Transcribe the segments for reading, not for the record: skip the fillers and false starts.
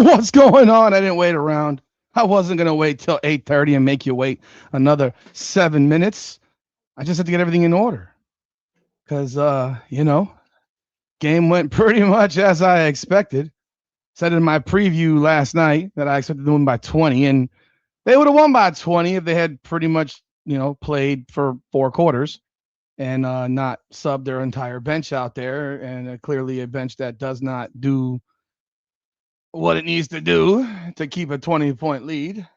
What's going on? I didn't wait around. I wasn't gonna wait till 8:30 and make you wait another 7 minutes. I just had to get everything in order because game went pretty much as I expected. Said in my preview last night that I expected to win by 20, and they would have won by 20 if they had pretty much played for 4 quarters and not subbed their entire bench out there, and clearly a bench that does not do what it needs to do to keep a 20-point lead.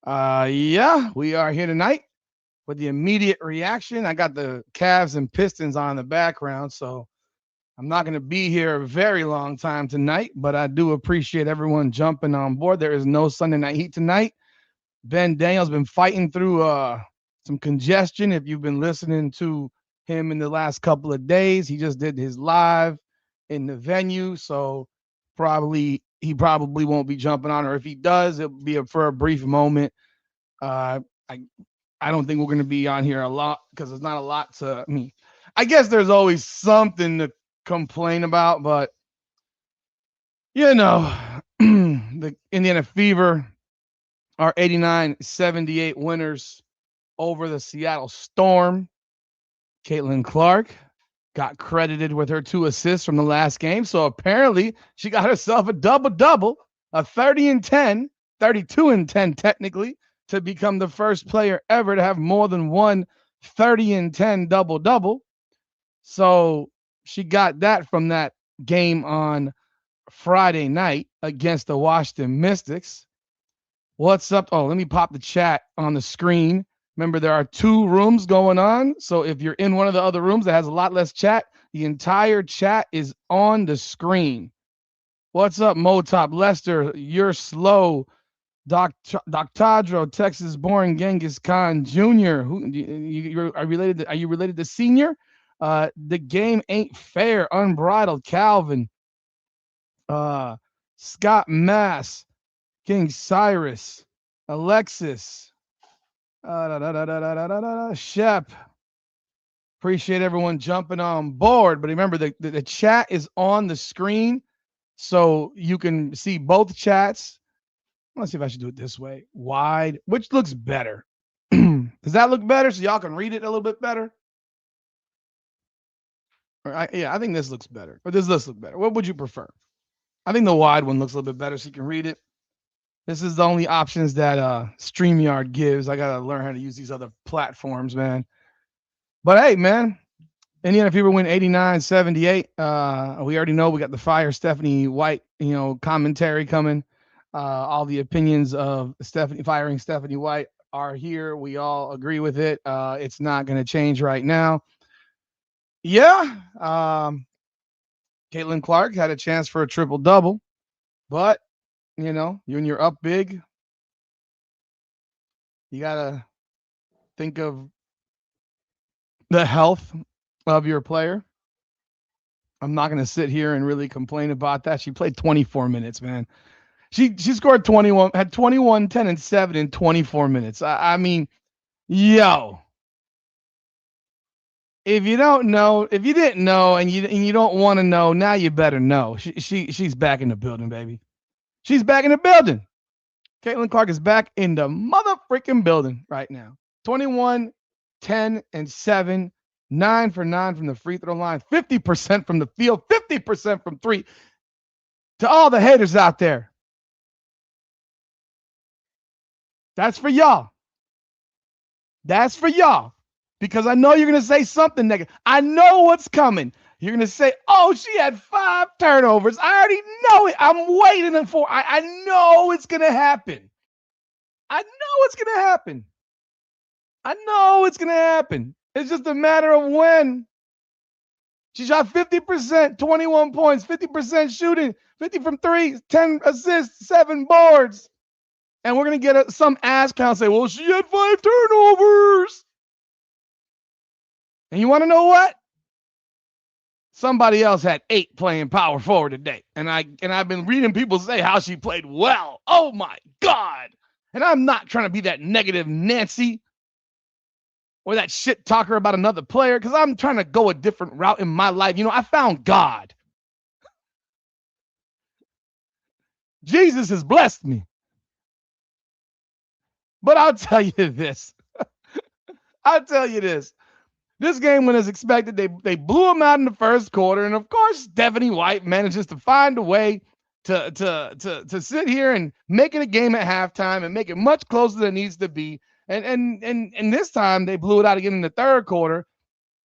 Yeah, we are here tonight with the immediate reaction. I got the Cavs and Pistons on in the background, so I'm not going to be here a very long time tonight, but I do appreciate everyone jumping on board. There is no Sunday Night Heat tonight. Ben Daniels been fighting through some congestion. If you've been listening to him in the last couple of days, he just did his live in the venue, so he probably won't be jumping on, or if he does, it'll be for a brief moment. Uh, I I don't think we're going to be on here a lot because there's not a lot to. I mean, I guess there's always something to complain about, but the Indiana Fever are 89-78 winners over the Seattle Storm. Caitlin Clark got credited with her 2 assists from the last game. So apparently she got herself a double-double, a 30 and 10, 32 and 10 technically, to become the first player ever to have more than one 30 and 10 double-double. So she got that from that game on Friday night against the Washington Mystics. What's up? Oh, let me pop the chat on the screen. Remember, there are 2 rooms going on. So if you're in one of the other rooms that has a lot less chat, the entire chat is on the screen. What's up, Motop? Lester, you're slow. Doctadro, Texas born Genghis Khan Jr. Are you related to Senior? The game ain't fair. Unbridled. Calvin. Scott Mass. King Cyrus. Alexis. Shep. Appreciate everyone jumping on board. But remember, the chat is on the screen, so you can see both chats. Let's see if I should do it this way. Wide. Which looks better? Does that look better so y'all can read it a little bit better? I think this looks better. Or does this look better? What would you prefer? I think the wide one looks a little bit better so you can read it. This is the only options that StreamYard gives. I got to learn how to use these other platforms, man. But hey, man, Indiana Fever win 89-78. We already know we got the fire Stephanie White, commentary coming. All the opinions of firing Stephanie White are here. We all agree with it. It's not going to change right now. Yeah. Caitlin Clark had a chance for a triple-double, but, when you're up big, you got to think of the health of your player. I'm not going to sit here and really complain about that. She played 24 minutes, man. She scored 21, had 21, 10, and 7 in 24 minutes. I mean, yo. If you don't know, if you didn't know and you don't want to know, now you better know. She's back in the building, baby. She's back in the building. Caitlin Clark is back in the mother freaking building right now. 21, 10, and 7, 9 for 9 from the free throw line, 50% from the field, 50% from 3. To all the haters out there, that's for y'all. That's for y'all. Because I know you're going to say something negative. I know what's coming. You're going to say, oh, she had 5 turnovers. I already know it. I'm waiting for it. I know it's going to happen. I know it's going to happen. I know it's going to happen. It's just a matter of when. She shot 50%, 21 points, 50% shooting, 50 from 3, 10 assists, 7 boards. And we're going to get some ass count say, well, she had 5 turnovers. And you want to know what? Somebody else had 8 playing power forward today. And I've been reading people say how she played well. Oh my God. And I'm not trying to be that negative Nancy or that shit talker about another player, because I'm trying to go a different route in my life. I found God. Jesus has blessed me. But I'll tell you this. I'll tell you this. This game went as expected. They blew them out in the first quarter, and of course, Stephanie White manages to find a way to sit here and make it a game at halftime and make it much closer than it needs to be. And this time they blew it out again in the third quarter,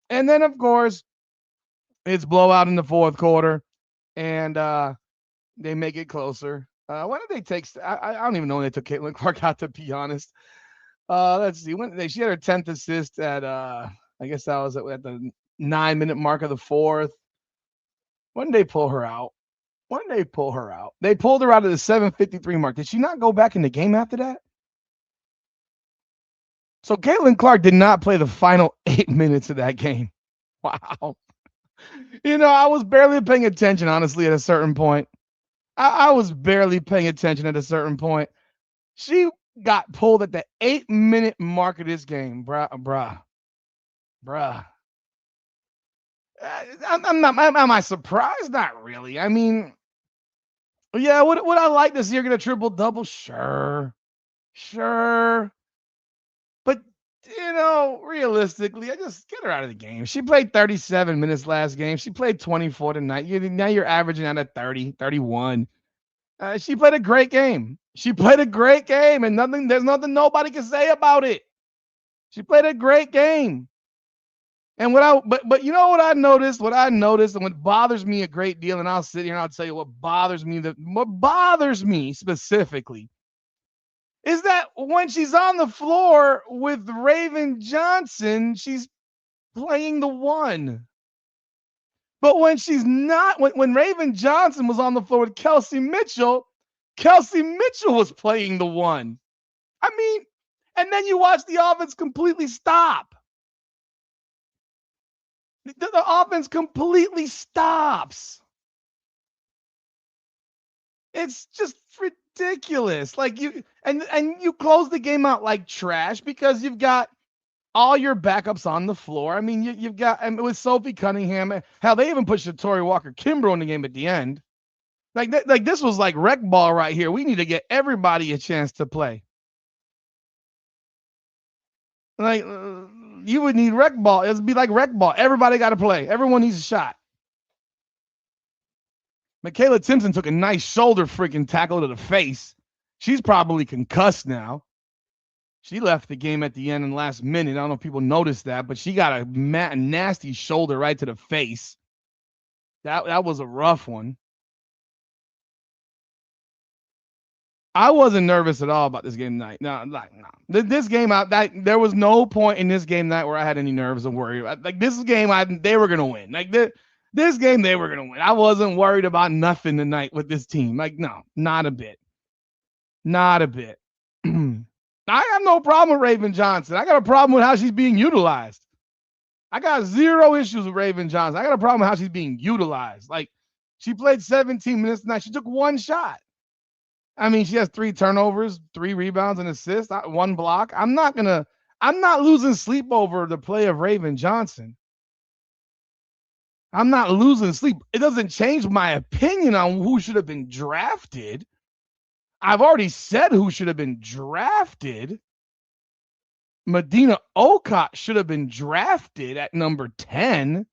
and then of course it's blowout in the fourth quarter, and they make it closer. When did they take? I don't even know when they took Caitlin Clark out. To be honest, let's see. When she had her 10th assist at I guess that was at the 9-minute mark of the fourth. When did they pull her out? When did they pull her out? They pulled her out of the 7:53 mark. Did she not go back in the game after that? So Caitlin Clark did not play the final 8 minutes of that game. Wow. I was barely paying attention, honestly, at a certain point. I was barely paying attention at a certain point. She got pulled at the 8-minute mark of this game, bruh. I'm not. Am I surprised? Not really. I mean, yeah. Would I like to see her get a triple double? Sure. But realistically, I just get her out of the game. She played 37 minutes last game. She played 24 tonight. Now you're averaging out at 30, 31. She played a great game. And there's nothing nobody can say about it. She played a great game. And but you know what I noticed? And what bothers me a great deal, and I'll sit here and I'll tell you what bothers me specifically is that when she's on the floor with Raven Johnson, she's playing the one. But when she's not, when Raven Johnson was on the floor with Kelsey Mitchell was playing the one. I mean, and then you watch the offense completely stop. The offense completely stops. It's just ridiculous. Like you close the game out like trash because you've got all your backups on the floor. I mean, you've got with Sophie Cunningham. Hell, they even put Shatori Walker-Kimbrough in the game at the end. Like this was like rec ball right here. We need to get everybody a chance to play. Like you would need rec ball. It'd be like rec ball. Everybody got to play. Everyone needs a shot. Michaela Timpson took a nice shoulder freaking tackle to the face. She's probably concussed now. She left the game at the end in the last minute. I don't know if people noticed that, but she got a nasty shoulder right to the face. That was a rough one. I wasn't nervous at all about this game tonight. No. This game there was no point in this game night where I had any nerves or worry. Like this game, they were gonna win. Like this game, they were gonna win. I wasn't worried about nothing tonight with this team. Like no, not a bit. I have no problem with Raven Johnson. I got a problem with how she's being utilized. I got zero issues with Raven Johnson. I got a problem with how she's being utilized. Like she played 17 minutes tonight. She took one shot. I mean, she has 3 turnovers, 3 rebounds, and assists, 1 block. I'm not losing sleep over the play of Raven Johnson. I'm not losing sleep. It doesn't change my opinion on who should have been drafted. I've already said who should have been drafted. Medina Okot should have been drafted at number 10.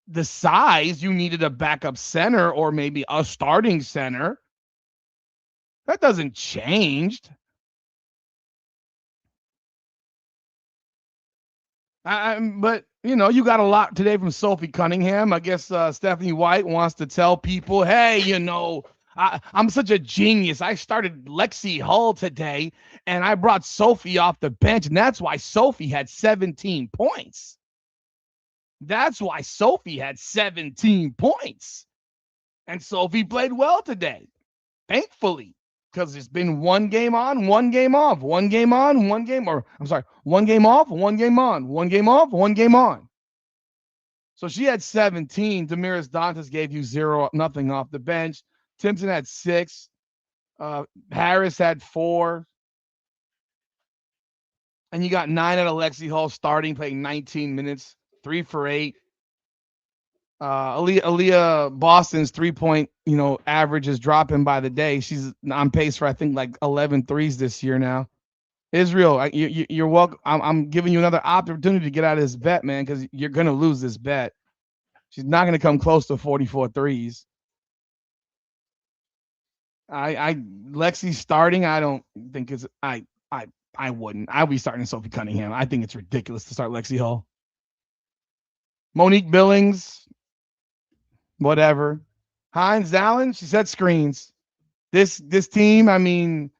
The size, you needed a backup center or maybe a starting center. That doesn't change. But, you got a lot today from Sophie Cunningham. I guess Stephanie White wants to tell people, hey, I'm such a genius. I started Lexi Hull today, and I brought Sophie off the bench, and that's why Sophie had 17 points. And Sophie played well today, thankfully. Because it's been 1 game on, 1 game off, 1 game on, 1 game, 1 game off, 1 game on, 1 game off, 1 game on. So she had 17. Damiris Dantas gave you 0-0 off the bench. Timpson had 6. Harris had 4. And you got 9 out of Lexi Hull starting, playing 19 minutes, 3 for 8. Aaliyah Boston's 3-point, average is dropping by the day. She's on pace for I think like 11 threes this year now. Israel, you're welcome. I'm giving you another opportunity to get out of this bet, man, because you're gonna lose this bet. She's not gonna come close to 44 threes. I Lexi starting. I don't think it's I wouldn't. I'd be starting Sophie Cunningham. I think it's ridiculous to start Lexi Hull. Monique Billings, whatever. Hines Allen, she set screens. This team, I mean,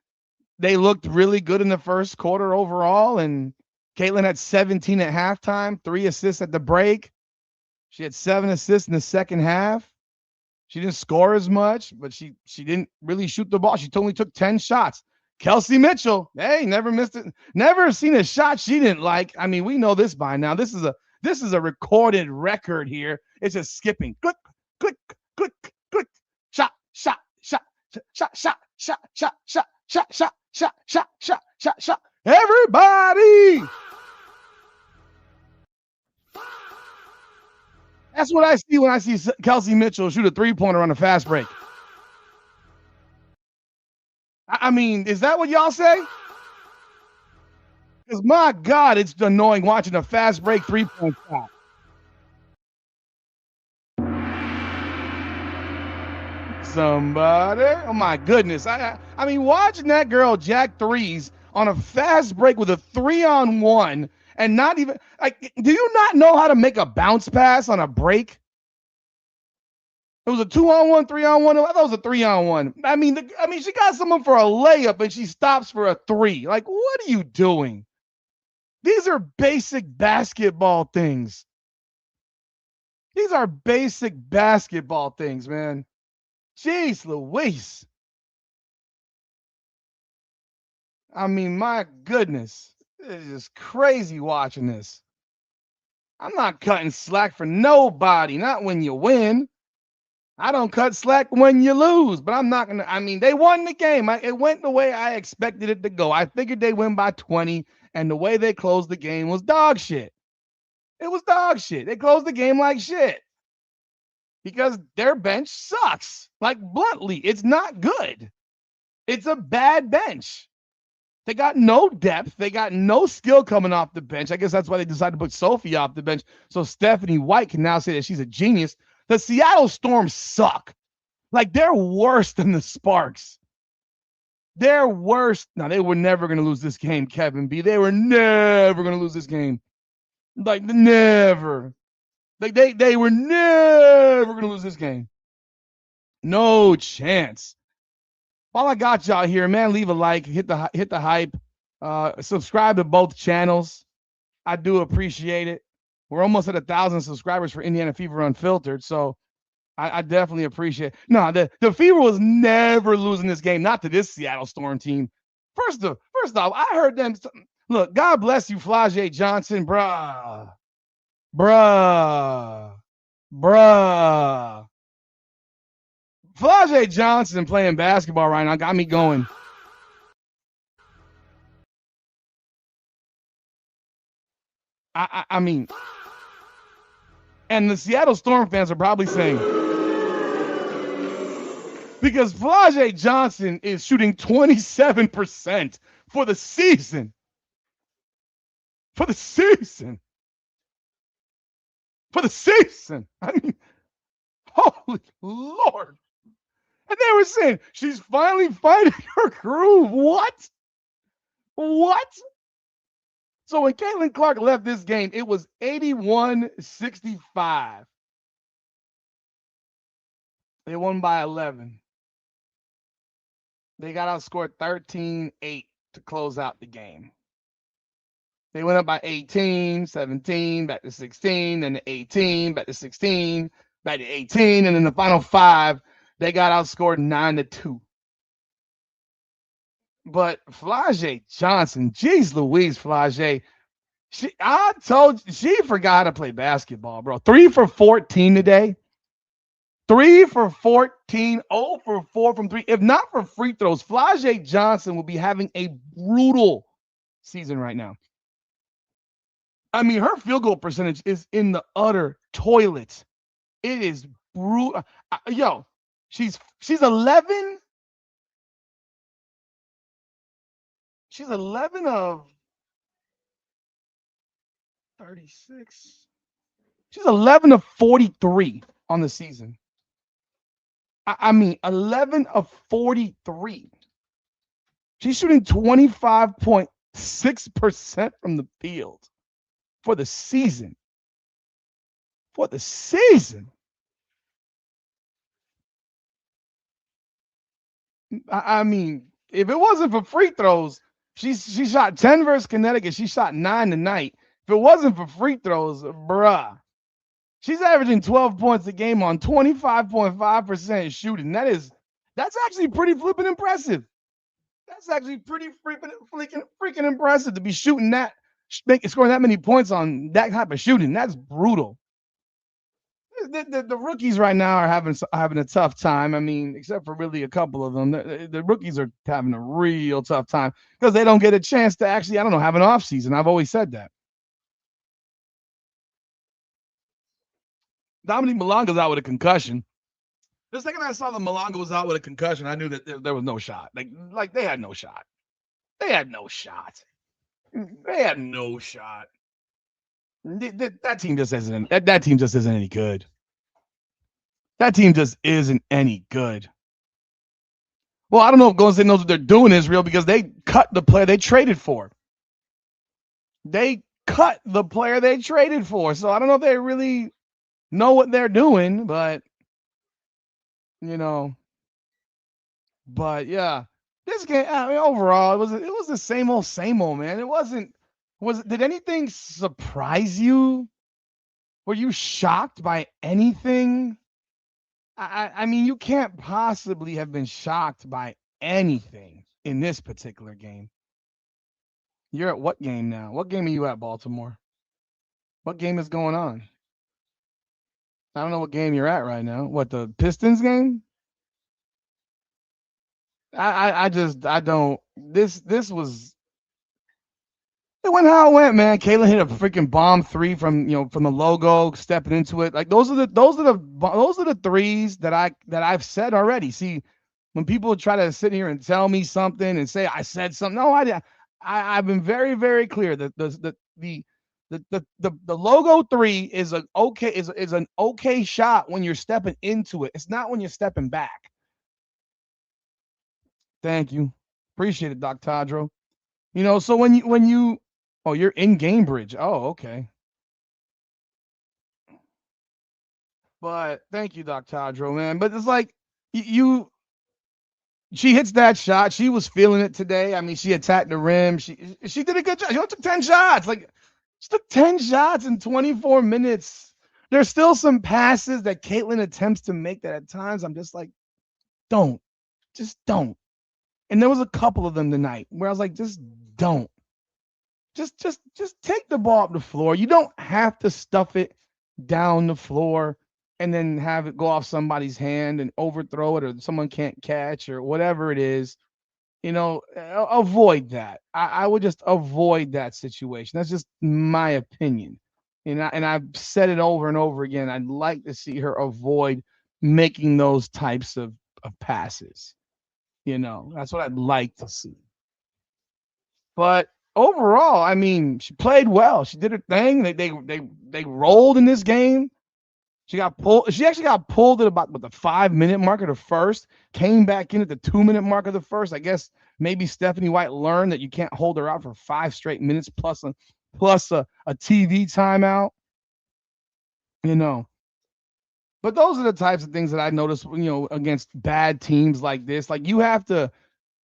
they looked really good in the first quarter overall, and Caitlin had 17 at halftime, 3 assists at the break. She had 7 assists in the second half. She didn't score as much, but she didn't really shoot the ball. She only took 10 shots. Kelsey Mitchell, hey, never missed it. Never seen a shot she didn't like. I mean, we know this by now. This is a recorded record here. It's just skipping. Click, click, click, click. Shot, shot, shot, shot, shot, shot, shot, shot, shot, shot, shot, shot, shot, shot, shot. Everybody. That's what I see when I see Kelsey Mitchell shoot a 3-pointer on a fast break. I mean, is that what y'all say? Because my God, it's annoying watching a fast break 3-point shot. Somebody, oh my goodness! I mean, watching that girl jack threes on a fast break with a 3-on-1 and not even like, do you not know how to make a bounce pass on a break? It was a 2-on-1, 3-on-1. I thought it was a 3-on-1. I mean, she got someone for a layup and she stops for a 3. Like, what are you doing? These are basic basketball things. These are basic basketball things, man. Jeez Louise. I mean, my goodness. It's just crazy watching this. I'm not cutting slack for nobody, not when you win. I don't cut slack when you lose, but I'm not going to. I mean, they won the game. It went the way I expected it to go. I figured they win by 20, and the way they closed the game was dog shit. It was dog shit. They closed the game like shit because their bench sucks. Like, bluntly, it's not good. It's a bad bench. They got no depth. They got no skill coming off the bench. I guess that's why they decided to put Sophie off the bench so Stephanie White can now say that she's a genius. The Seattle Storm suck. Like, they're worse than the Sparks. They're worse. Now, they were never going to lose this game, Kevin B. They were never going to lose this game. Like, never. Like, they were never going to lose this game. No chance. While I got y'all here, man, leave a like, hit the hype, subscribe to both channels. I do appreciate it. We're almost at 1,000 subscribers for Indiana Fever Unfiltered, so I definitely appreciate it. No, the Fever was never losing this game, not to this Seattle Storm team. First off, I heard them. Look, God bless you, Flau'jae Johnson, bruh. Flau'jae Johnson playing basketball right now got me going. I mean, and the Seattle Storm fans are probably saying, because Flau'jae Johnson is shooting 27% for the season. For the season. I mean, holy Lord. And they were saying she's finally finding her groove. What? So when Caitlin Clark left this game, it was 81-65. They won by 11. They got outscored 13-8 to close out the game. They went up by 18, 17, back to 16, then to 18, back to 16, back to 18, and in the final 5, they got outscored 9-2. But Flau'jae Johnson, geez Louise, Flau'jae, she forgot how to play basketball, bro. 3 for 14 today. 3 for 14, 0 for 4 from 3. If not for free throws, Flau'jae Johnson will be having a brutal season right now. I mean, her field goal percentage is in the utter toilet. It is brutal. Yo, she's 11. She's 11 of 36. She's 11 of 43 on the season. I mean, 11 of 43. She's shooting 25.6% from the field for the season. For the season. I mean, if it wasn't for free throws, she shot 10 versus Connecticut. She shot 9 tonight. If it wasn't for free throws, bruh, she's averaging 12 points a game on 25.5% shooting. That's actually pretty flipping impressive. That's actually pretty freaking impressive to be shooting that, scoring that many points on that type of shooting. That's brutal. The rookies right now are having a tough time. I mean, except for really a couple of them, the rookies are having a real tough time because they don't get a chance to actually, I don't know, have an off season. I've always said that. Dominique Malonga's out with a concussion. The second I saw that Malonga was out with a concussion, I knew that there was no shot. Like they had no shot. They had no shot. They had no shot. That team just isn't. That team just isn't any good. That team just isn't any good. Well, I don't know if Golden State knows what they're doing, Israel, because they cut the player they traded for. They cut the player they traded for. So I don't know if they really know what they're doing, but you know. But yeah, this game. I mean, overall, it was the same old, man. It wasn't. Did anything surprise you? Were you shocked by anything? I mean, you can't possibly have been shocked by anything in this particular game. You're at what game now? What game are you at, Baltimore? What game is going on? I don't know what game you're at right now. What, the Pistons game? I don't. This was. It went how it went, man. Caitlin hit a freaking bomb three from the logo, stepping into it. Like those are the threes that I've said already. See, when people try to sit here and tell me something and say I said something, no, I didn't. I've been very, very clear that the logo three is an okay shot when you're stepping into it. It's not when you're stepping back. Thank you, appreciate it, Doc Tadro. So when you oh, you're in Gamebridge. Oh, okay. But thank you, Doc Tadro, man. But it's like she hits that shot. She was feeling it today. I mean, she attacked the rim. She did a good job. She only took 10 shots. Like, she took 10 shots in 24 minutes. There's still some passes that Caitlin attempts to make that at times I'm just like, just don't. And there was a couple of them tonight where I was like, just don't. Just take the ball up the floor. You don't have to stuff it down the floor and then have it go off somebody's hand and overthrow it, or someone can't catch, or whatever it is. Avoid that. I would just avoid that situation. That's just my opinion. And I've said it over and over again. I'd like to see her avoid making those types of passes. That's what I'd like to see. But overall, I mean, she played well. She did her thing. They rolled in this game. She got pulled. She actually got pulled at about the 5-minute mark of the first. Came back in at the 2-minute mark of the first. I guess maybe Stephanie White learned that you can't hold her out for 5 straight minutes plus a TV timeout. But those are the types of things that I notice. Against bad teams like this, like you have to.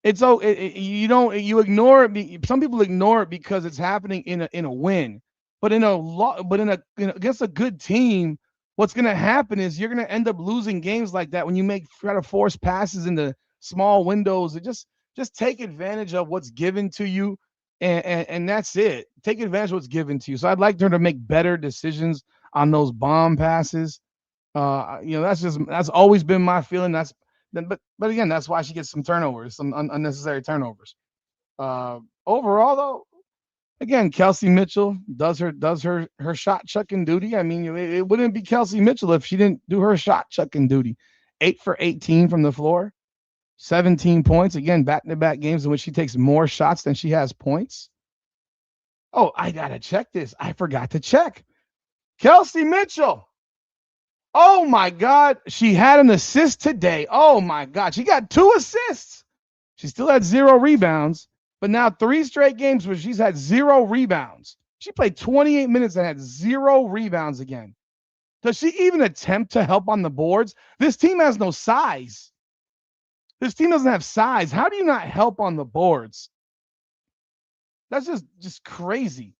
You ignore it. Some people ignore it because it's happening in a win, but against a good team, what's going to happen is you're going to end up losing games like that when you try to force passes into small windows. Just take advantage of what's given to you, and that's it. Take advantage of what's given to you. So I'd like her to make better decisions on those bomb passes. That's always been my feeling. But again, that's why she gets some turnovers, some unnecessary turnovers. Overall, though, Again, Kelsey Mitchell does her shot chucking duty. I mean, it wouldn't be Kelsey Mitchell if she didn't do her shot chucking duty. 8 for 18 from the floor, 17 points. Again, back-to-back games in which she takes more shots than she has points. Oh, I gotta check this. I forgot to check. Kelsey Mitchell. Oh my God. She had an assist today. Oh my God. She got 2 assists. She still had 0 rebounds, but now 3 straight games where she's had 0 rebounds. She played 28 minutes and had 0 rebounds again. Does she even attempt to help on the boards? This team has no size. This team doesn't have size. How do you not help on the boards? That's just crazy.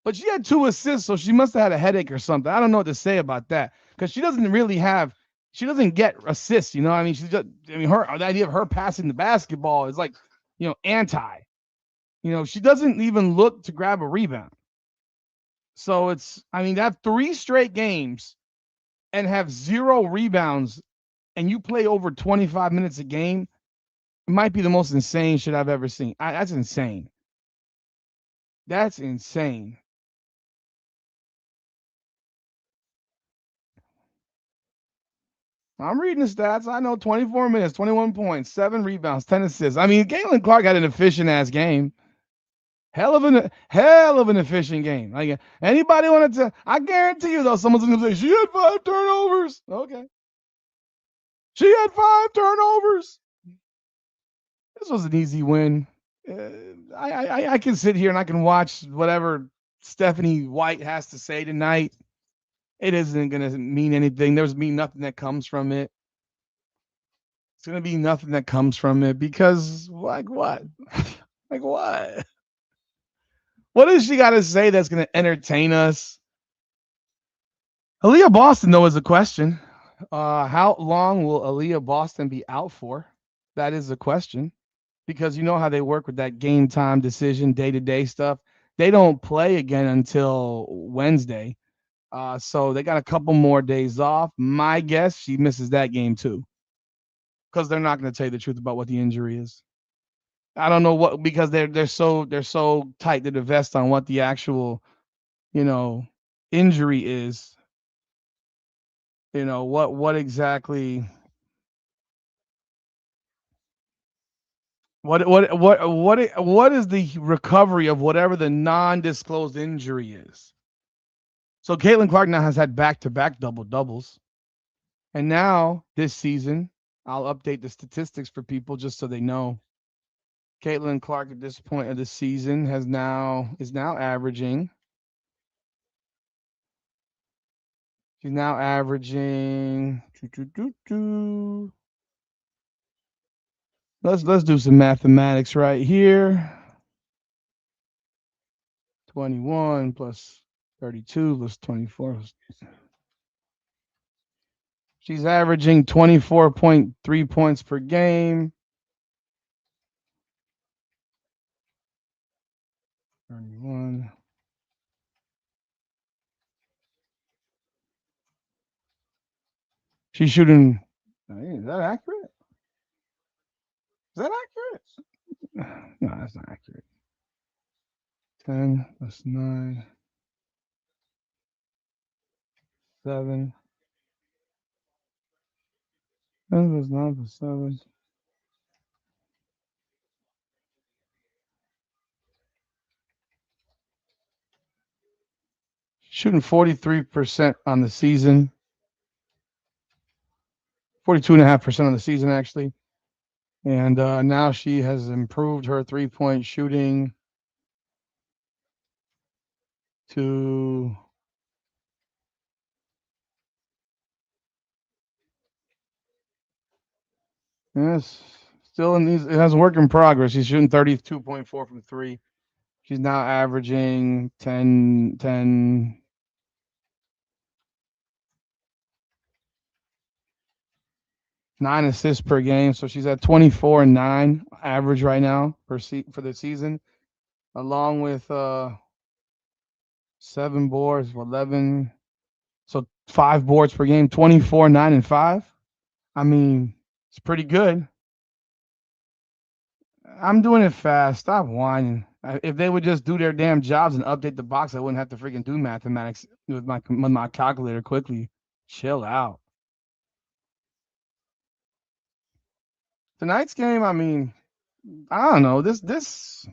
But she had 2 assists, so she must have had a headache or something. I don't know what to say about that because she doesn't get assists. You know, I mean, the idea of her passing the basketball is like, anti. She doesn't even look to grab a rebound. So to have 3 straight games and have 0 rebounds and you play over 25 minutes a game, it might be the most insane shit I've ever seen. That's insane. That's insane. I'm reading the stats. I know 24 minutes, 21 points, 7 rebounds, 10 assists. I mean, Caitlin Clark had an efficient ass game. Hell of an efficient game. Like anybody wanted to, I guarantee you though, someone's gonna say she had 5 turnovers. Okay. She had 5 turnovers. This was an easy win. I can sit here and I can watch whatever Stephanie White has to say tonight. It isn't going to mean anything. There's be nothing that comes from it. It's going to be nothing that comes from it because, like, what? Like, what? What does she got to say that's going to entertain us? Aaliyah Boston, though, is a question. How long will Aaliyah Boston be out for? That is a question. Because you know how they work with that game time decision, day-to-day stuff. They don't play again until Wednesday. So they got a couple more days off. My guess, she misses that game too. Because they're not going to tell you the truth about what the injury is. I don't know what, because they're so tight to the vest on what the actual, injury is. What exactly what is the recovery of whatever the non-disclosed injury is? So Caitlin Clark now has had back-to-back double-doubles. And now, this season, I'll update the statistics for people just so they know. Caitlin Clark at this point of the season is now averaging. She's now averaging. Let's do some mathematics right here. 21 plus 32 plus 24. She's averaging 24.3 points per game. 31. She's shooting. Is that accurate? Is that accurate? No, that's not accurate. 10 plus 9. 7. 10 plus 9 plus 7. Shooting 43% on the season. 42.5% on the season, actually. And now she has improved her 3-point shooting to yes, still in these. It has work in progress. She's shooting 32.4 from 3. She's now averaging 10, 9 assists per game. So she's at 24 and 9 average right now for the season, along with 7 boards, 11. So 5 boards per game, 24, 9, and 5. I mean, it's pretty good. I'm doing it fast. Stop whining. If they would just do their damn jobs and update the box, I wouldn't have to freaking do mathematics with my calculator quickly. Chill out. Tonight's game, I mean, I don't know. This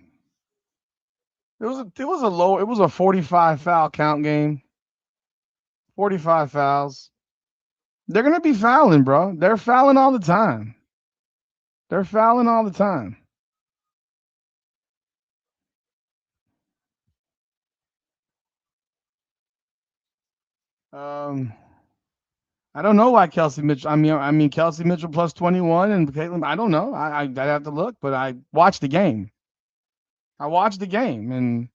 it was a 45 foul count game. 45 fouls. They're gonna be fouling, bro. They're fouling all the time. They're fouling all the time. Um, I don't know why Kelsey Mitchell. I mean Kelsey Mitchell plus 21 and Caitlin. I don't know. I'd have to look, but I watched the game. I watched the game, and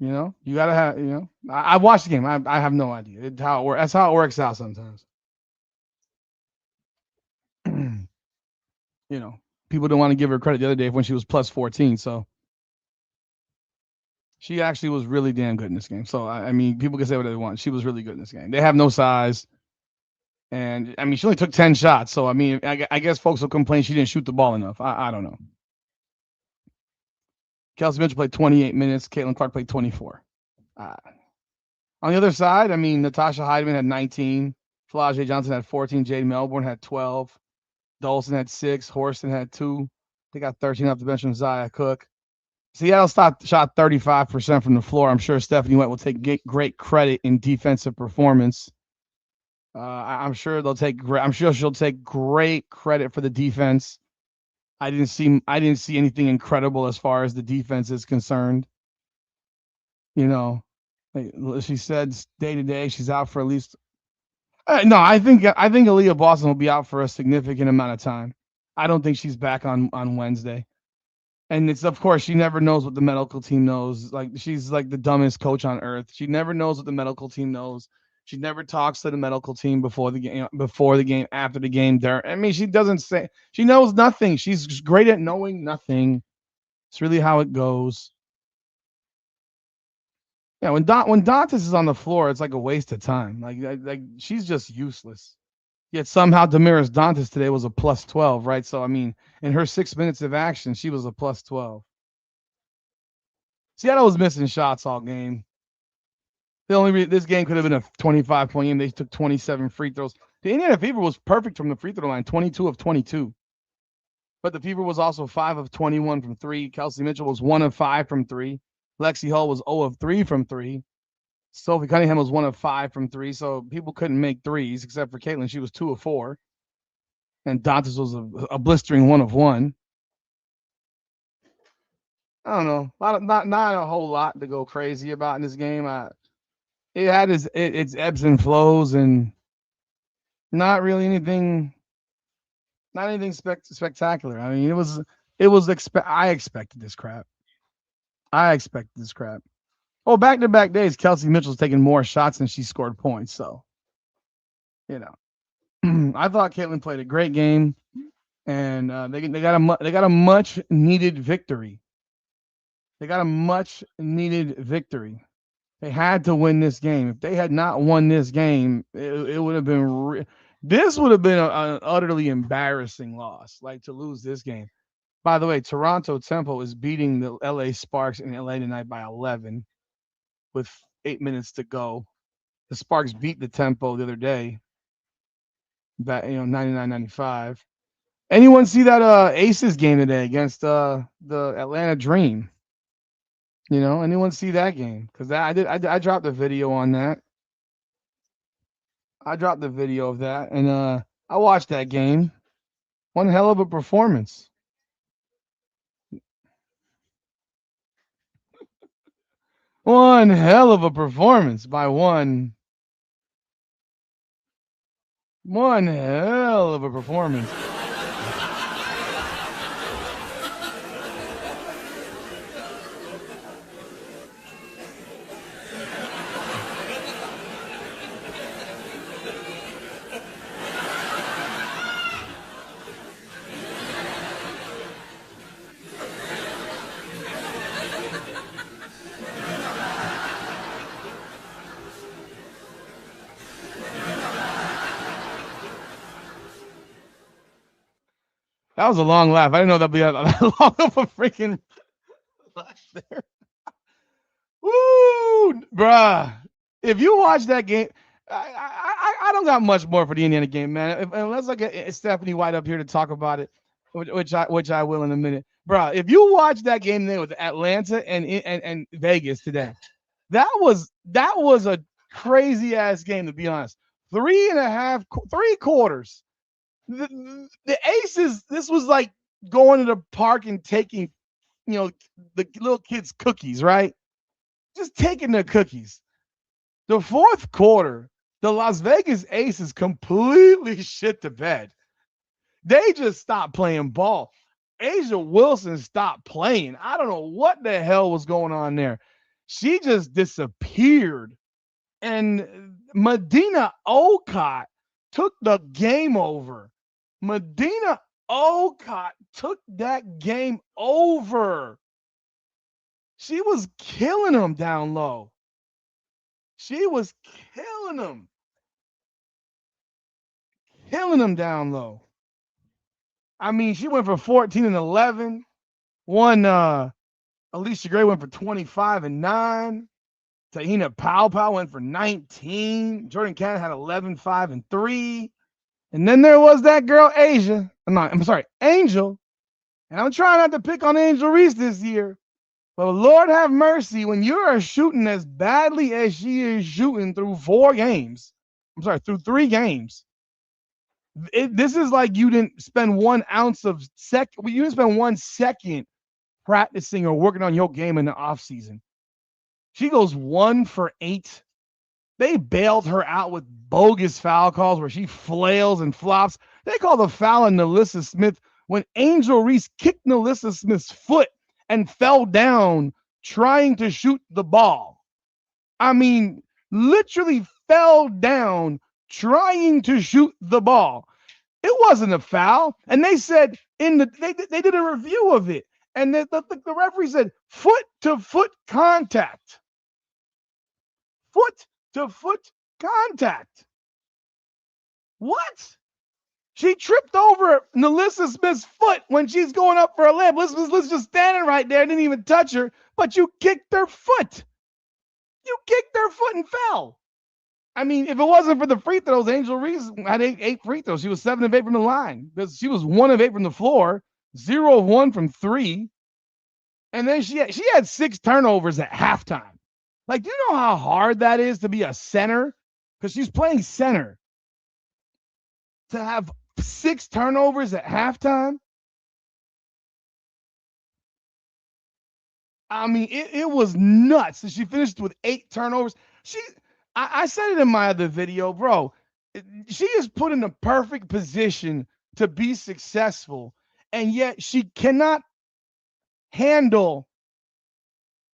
you gotta have. I watched the game. I have no idea how it works. That's how it works out sometimes. People don't want to give her credit the other day when she was plus 14. So she actually was really damn good in this game. So I mean, people can say what they want. She was really good in this game. They have no size. And I mean, she only took 10 shots. So I mean, I guess folks will complain she didn't shoot the ball enough. I don't know. Kelsey Mitchell played 28 minutes. Caitlin Clark played 24. On the other side, I mean, Natasha Heidemann had 19. Flau'jae Johnson had 14. Jade Melbourne had 12. Dolson had 6. Horston had 2. They got 13 off the bench from Zia Cook. Seattle shot 35% from the floor. I'm sure Stephanie White will take great credit in defensive performance. I'm sure she'll take great credit for the defense. I didn't see anything incredible as far as the defense is concerned. She said day to day she's out for at least. No, I think Aaliyah Boston will be out for a significant amount of time. I don't think she's back on Wednesday. And it's, of course, she never knows what the medical team knows. Like, she's like the dumbest coach on earth. She never knows what the medical team knows. She never talks to the medical team before the game, after the game. I mean, she doesn't say, she knows nothing. She's great at knowing nothing. It's really how it goes. Yeah, when Dantas is on the floor, it's like a waste of time. Like she's just useless. Yet somehow Damaris Dantas today was a plus 12, right? So I mean, in her 6 minutes of action, she was a plus 12. Seattle was missing shots all game. This game could have been a 25-point game. They took 27 free throws. The Indiana Fever was perfect from the free throw line, 22 of 22. But the Fever was also 5 of 21 from 3. Kelsey Mitchell was 1 of 5 from 3. Lexi Hull was 0 of 3 from 3. Sophie Cunningham was 1 of 5 from 3. So people couldn't make threes except for Caitlin. She was 2 of 4. And Dantas was a blistering 1 of 1. I don't know. Not a whole lot to go crazy about in this game. It had its ebbs and flows, and not really anything. Not anything spectacular. I mean, I expected this crap. Oh, back-to-back days, Kelsey Mitchell's taking more shots than she scored points. So, I thought Caitlin played a great game, and they got a much needed victory. They had to win this game. If they had not won this game, it would have been. This would have been an utterly embarrassing loss, like to lose this game. By the way, Toronto Tempo is beating the LA Sparks in LA tonight by 11 with 8 minutes to go. The Sparks beat the Tempo the other day, 99-95. Anyone see that Aces game today against the Atlanta Dream? Anyone see that game? Because I dropped a video on that. I dropped the video of that, and I watched that game. One hell of a performance. One hell of a performance by one. One hell of a performance. That was a long laugh. I didn't know that'd be that long of a freaking laugh there. Woo, bruh. If you watch that game, I don't got much more for the Indiana game, man. Unless I get Stephanie White up here to talk about it, which I will in a minute, bruh. If you watch that game there with Atlanta and Vegas today, that was a crazy ass game, to be honest. 3.5, 3 quarters. The Aces. This was like going to the park and taking, the little kids' cookies, right? Just taking their cookies. The fourth quarter, the Las Vegas Aces completely shit the bed. They just stopped playing ball. A'ja Wilson stopped playing. I don't know what the hell was going on there. She just disappeared. And Medina Olcott took the game over. Medina Olcott took that game over. She was killing them down low. She was killing them. Killing them down low. I mean, she went for 14 and 11. One Alicia Gray went for 25 and 9. Tahina Powell went for 19. Jordan Cannon had 11, 5, and 3. And then there was that girl, A'ja. I'm sorry, Angel. And I'm trying not to pick on Angel Reese this year. But Lord have mercy, when you are shooting as badly as she is shooting through 4 games, through 3 games, this is like you didn't spend 1 ounce of you didn't spend 1 second practicing or working on your game in the offseason. She goes 1 for 8. They bailed her out with bogus foul calls where she flails and flops. They call the foul on NaLyssa Smith when Angel Reese kicked NaLyssa Smith's foot and fell down trying to shoot the ball. I mean, literally fell down trying to shoot the ball. It wasn't a foul. And they said they did a review of it. And the referee said foot to foot contact. Foot to foot contact. What? She tripped over NaLyssa Smith's foot when she's going up for a layup. Lyssa just standing right there, didn't even touch her, but you kicked her foot. You kicked her foot and fell. I mean, if it wasn't for the free throws, Angel Reese had 8 free throws. She was 7 of 8 from the line. She was 1 of 8 from the floor, 0 of 1 from 3. And then she had 6 turnovers at halftime. Like, do you know how hard that is to be a center? Because she's playing center. To have 6 turnovers at halftime? I mean, it was nuts. She finished with 8 turnovers. I said it in my other video, bro. She is put in the perfect position to be successful, and yet she cannot handle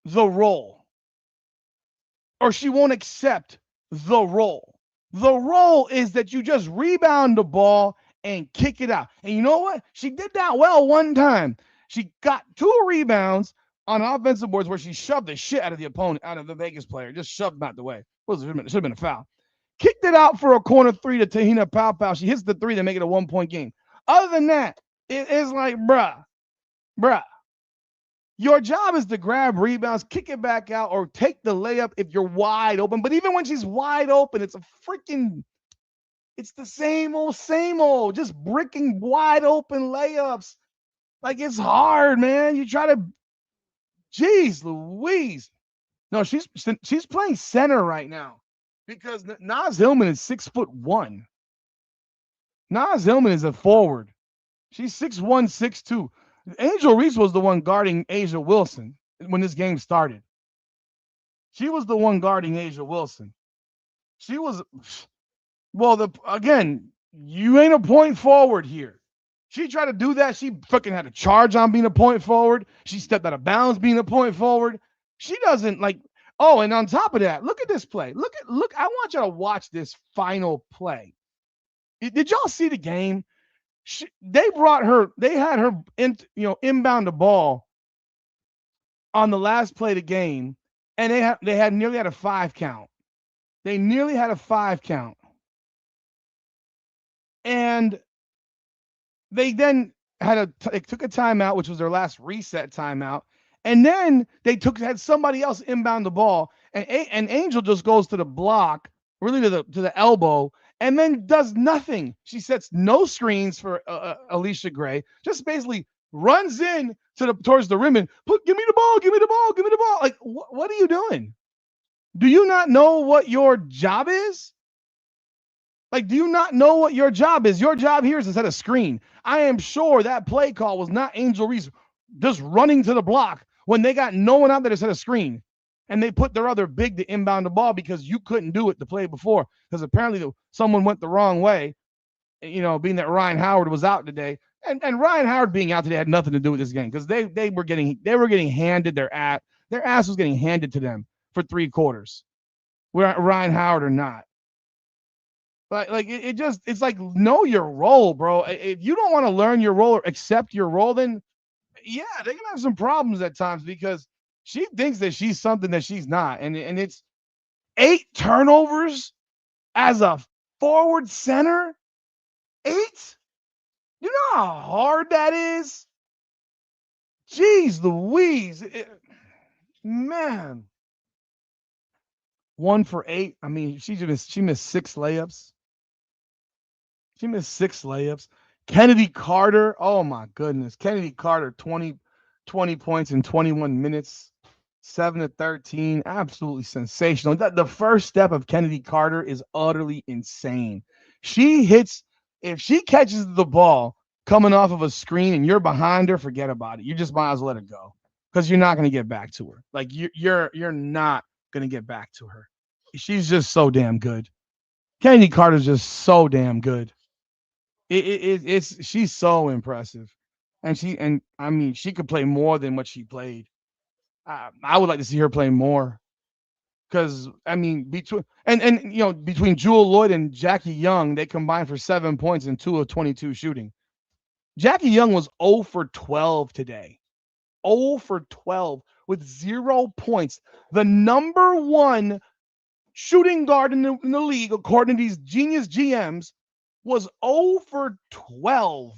the role, or she won't accept the role. The role is that you just rebound the ball and kick it out. And you know what? She did that well one time. She got 2 rebounds on offensive boards where she shoved the shit out of the opponent, out of the Vegas player, just shoved him out the way. It should have been a foul. Kicked it out for a corner 3 to Tahina Powell. She hits the 3 to make it a 1-point game. Other than that, it's like, bruh, your job is to grab rebounds, kick it back out, or take the layup if you're wide open. But even when she's wide open, it's the same old, just bricking wide open layups. Like, it's hard, man. You try to, geez Louise. No, she's playing center right now because Naz Hillman is 6'1". Naz Hillman is a forward. She's 6'1", 6'2". Angel Reese was the one guarding A'ja Wilson when this game started. She was the one guarding A'ja Wilson. She was, well, again, you ain't a point forward here. She tried to do that. She fucking had a charge on being a point forward. She stepped out of bounds being a point forward. She doesn't like. Oh, and on top of that, look at this play. Look. I want y'all to watch this final play. Did y'all see the game? They had her inbound the ball on the last play of the game, and they had nearly had a 5 count. They nearly had a 5 count. And they then they took a timeout, which was their last reset timeout, and then they had somebody else inbound the ball, and Angel just goes to the block, really to the elbow, and then does nothing. She sets no screens for Alicia Gray, just basically runs in towards the rim and give me the ball, give me the ball, give me the ball. Like, what are you doing? Do you not know what your job is? Like, do you not know what your job is? Your job here is to set a screen. I am sure that play call was not Angel Reese just running to the block when they got no one out there to set a screen. And they put their other big to inbound the ball because you couldn't do it the play before. Because apparently someone went the wrong way, being that Ryan Howard was out today. And Ryan Howard being out today had nothing to do with this game because they were getting handed their ass was getting handed to them for 3 quarters. Ryan Howard or not. Like it's like, know your role, bro. If you don't want to learn your role or accept your role, then yeah, they're gonna have some problems at times because she thinks that she's something that she's not. And it's 8 turnovers as a forward center. 8? You know how hard that is? Jeez Louise. Man. 1 for 8. I mean, she missed 6 layups. She missed 6 layups. Kennedy Carter, oh my goodness. Kennedy Carter, 20 points in 21 minutes, 7 to 13. Absolutely sensational. The first step of Kennedy Carter is utterly insane. If she catches the ball coming off of a screen and you're behind her, forget about it. You just might as well let it go because you're not going to get back to her. Like, you're not going to get back to her. She's just so damn good. Kennedy Carter's just so damn good. She's so impressive, and I mean she could play more than what she played. I would like to see her play more, because I mean between Jewell Loyd and Jackie Young, they combined for 7 points and 2 of 22 shooting. Jackie Young was 0 for 12 today, 0 for 12 with 0 points. The number 1 shooting guard in the league, according to these genius GMs, was 0 for 12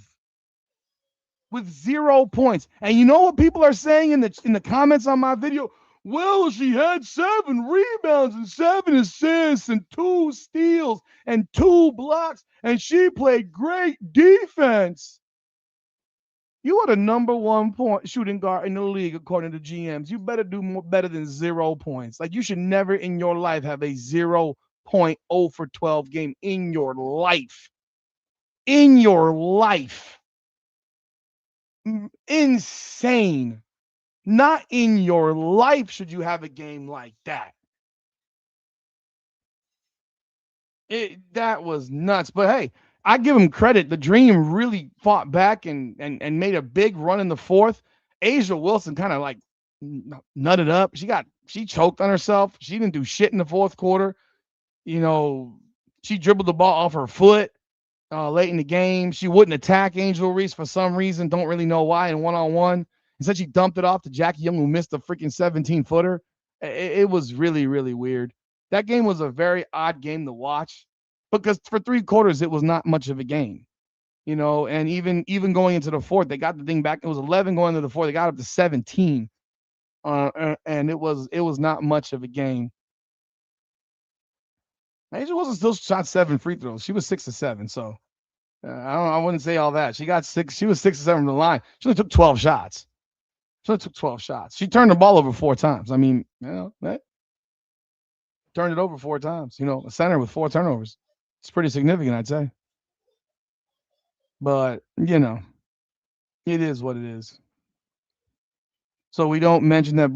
with 0 points. And you know what people are saying in the comments on my video? Well, she had 7 rebounds and 7 assists and 2 steals and 2 blocks, and she played great defense. You are the number 1 point shooting guard in the league, according to GMs. You better do better than 0 points. Like, you should never in your life have a 0.0 for 12 game in your life. In your life. Insane. Not in your life should you have a game like that. That was nuts. But hey, I give him credit. The Dream really fought back and made a big run in the fourth. A'ja Wilson kind of like nutted up. She choked on herself. She didn't do shit in the fourth quarter. She dribbled the ball off her foot late in the game. She wouldn't attack Angel Reese for some reason. Don't really know why in one-on-one. Instead, she dumped it off to Jackie Young, who missed a freaking 17-footer. It was really, really weird. That game was a very odd game to watch because for 3 quarters, it was not much of a game. And even going into the fourth, they got the thing back. It was 11 going into the fourth. They got up to 17. And it was not much of a game. A'ja Wilson still shot 7 free throws. She was 6 of 7. So I wouldn't say all that. She got 6. She was 6 of 7 from the line. She only took 12 shots. She turned the ball over 4 times. I mean, turned it over 4 times. A center with 4 turnovers. It's pretty significant, I'd say. But, it is what it is. So we don't mention that.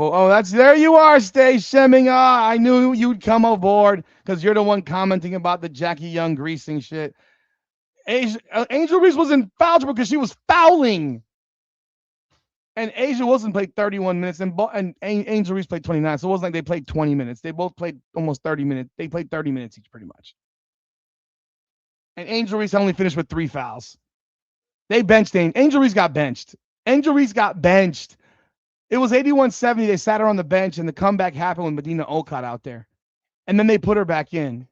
There you are, Stay Shemming. I knew you'd come aboard because you're the one commenting about the Jackie Young greasing shit. Angel Reese was in foul trouble because she was fouling. And A'ja Wilson played 31 minutes, and Angel Reese played 29. So it wasn't like they played 20 minutes. They both played almost 30 minutes. They played 30 minutes each, pretty much. And Angel Reese only finished with 3 fouls. They benched Angel Reese got benched. Angel Reese got benched. It was 81-70. They sat her on the bench, and the comeback happened with Medina Olcott out there. And then they put her back in.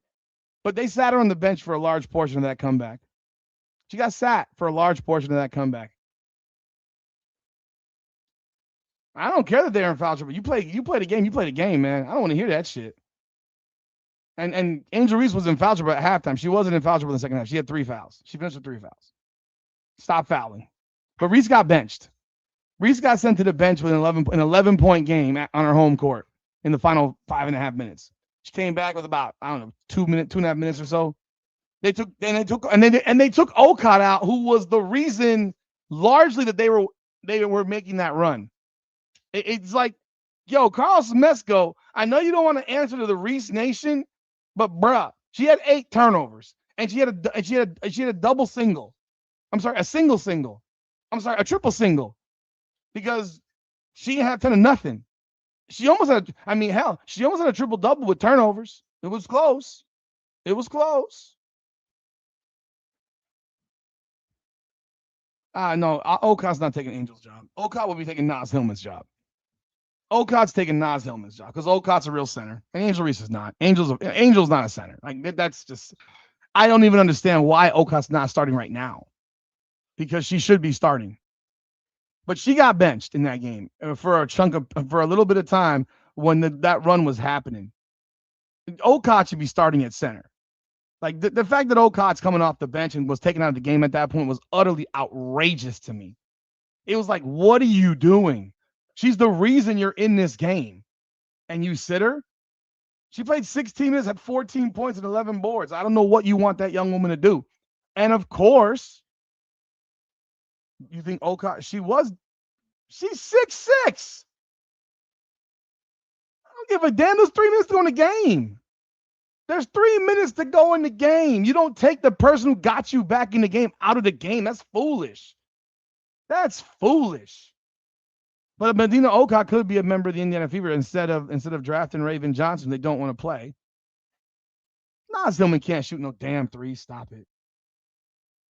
But they sat her on the bench for a large portion of that comeback. She got sat for a large portion of that comeback. I don't care that they're in foul trouble. You play the game. You play the game, man. I don't want to hear that shit. And Angel Reese was in foul trouble at halftime. She wasn't in foul trouble in the second half. She had 3 fouls. She finished with 3 fouls. Stop fouling. But Reese got benched. Reese got sent to the bench with an 11-point game on her home court in the final 5.5 minutes. She came back with about, I don't know, 2.5 minutes or so. They took Okot out, who was the reason largely that they were making that run. It's like, yo, Carlos Mesco, I know you don't want to answer to the Reese Nation, but bruh, she had 8 turnovers and she had a double single. I'm sorry, a single. I'm sorry, a triple single, because she had 10 of nothing. She almost had, she almost had a triple double with turnovers. It was close. No, Okot's not taking Angel's job. Okot will be taking Naz Hillman's job. Okot's taking Naz Hillman's job because Okot's a real center, and Angel Reese is not. Angel's not a center. Like, that's just, I don't even understand why Okot's not starting right now, because she should be starting. But she got benched in that game for a little bit of time when that run was happening. Okot should be starting at center. Like, the fact that Okot's coming off the bench and was taken out of the game at that point was utterly outrageous to me. It was like, what are you doing? She's the reason you're in this game, and you sit her. She played 16 minutes, had 14 points and 11 boards. I don't know what you want that young woman to do. And of course, you think Okot, she's 6'6". I don't give a damn. There's 3 minutes to go in the game. There's 3 minutes to go in the game. You don't take the person who got you back in the game out of the game. That's foolish. But Medina Okot could be a member of the Indiana Fever instead of drafting Raven Johnson. They don't want to play. Naz Hillman can't shoot no damn 3. Stop it.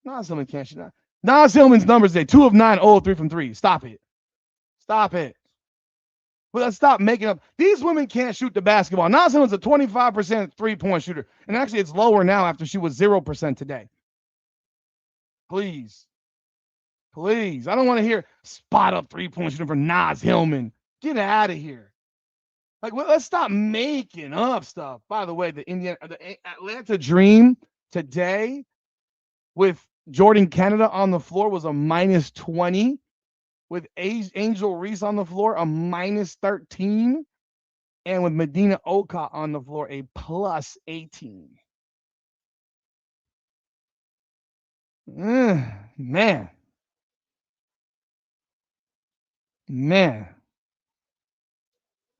Naz Hillman can't shoot. Naz Hillman's numbers today: 2 of 9, 0 of 3 from 3. Stop it. Well, let's stop making up. These women can't shoot the basketball. Naz Hillman's a 25% 3-point shooter. And actually, it's lower now after she was 0% today. Please. I don't want to hear spot up 3-point shooter for Naz Hillman. Get out of here. Like, let's stop making up stuff. By the way, the Atlanta Dream today with Jordan Canada on the floor was a -20. With Angel Reese on the floor, a -13. And with Medina Okot on the floor, a +18. Man.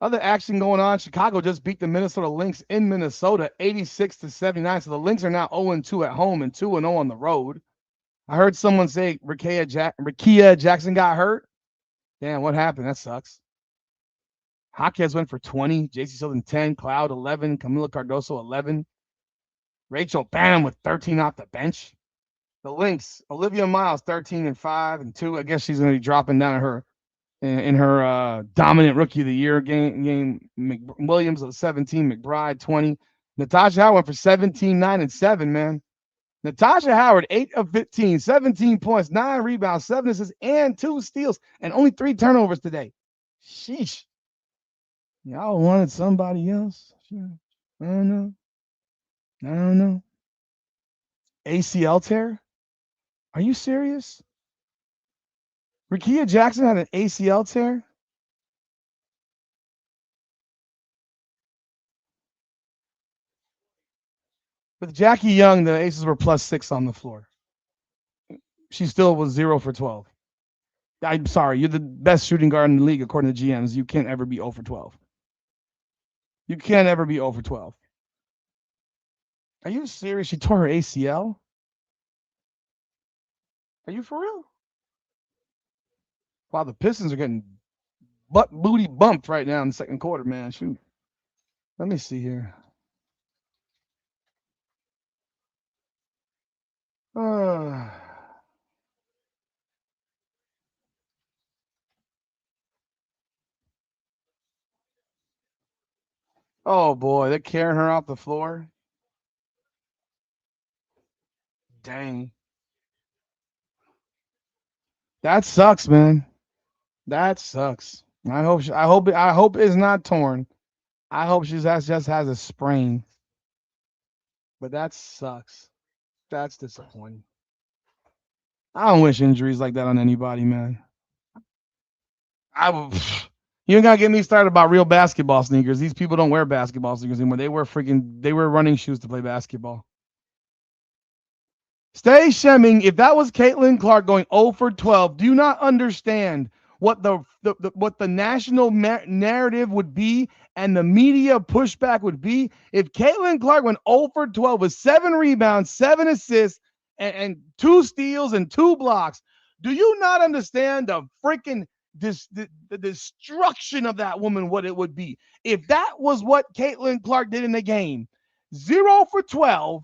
Other action going on. Chicago just beat the Minnesota Lynx in Minnesota, 86-79. So the Lynx are now 0-2 at home and 2-0 on the road. I heard someone say Rickea Jackson got hurt. Damn, what happened? That sucks. Jaquez went for 20. JC Silton 10. Cloud 11. Camila Cardoso 11. Rachel Bam with 13 off the bench. The Lynx, Olivia Miles 13 and 5 and 2. I guess she's going to be dropping down in her dominant rookie of the year game. Williams 17. McBride 20. Natasha Howard went for 17, 9 and 7. Man. Natasha Howard, 8 of 15, 17 points, 9 rebounds, 7 assists, and 2 steals, and only 3 turnovers today. Sheesh. Y'all wanted somebody else? Sure. I don't know. ACL tear? Are you serious? Rickea Jackson had an ACL tear? With Jackie Young, the Aces were +6 on the floor. She still was 0 for 12. I'm sorry, you're the best shooting guard in the league according to GMs. You can't ever be 0 for 12. You can't ever be 0 for 12. Are you serious? She tore her ACL? Are you for real? Wow, the Pistons are getting booty bumped right now in the second quarter, man. Shoot. Let me see here. Oh boy, they're carrying her off the floor. Dang. That sucks, man. That sucks. I hope it's not torn. I hope she just has a sprain. But that sucks. That's disappointing. I don't wish injuries like that on anybody, man. I would. You ain't gotta get me started about real basketball sneakers. These people don't wear basketball sneakers anymore. They wear running shoes to play basketball. Stay Shemming, if that was Caitlin Clark going 0 for 12, do you not understand what what the national narrative would be and the media pushback would be if Caitlin Clark went 0 for 12 with 7 rebounds, 7 assists, and 2 steals and 2 blocks? Do you not understand the freaking the destruction of that woman, what it would be if that was what Caitlin Clark did in the game? 0 for 12,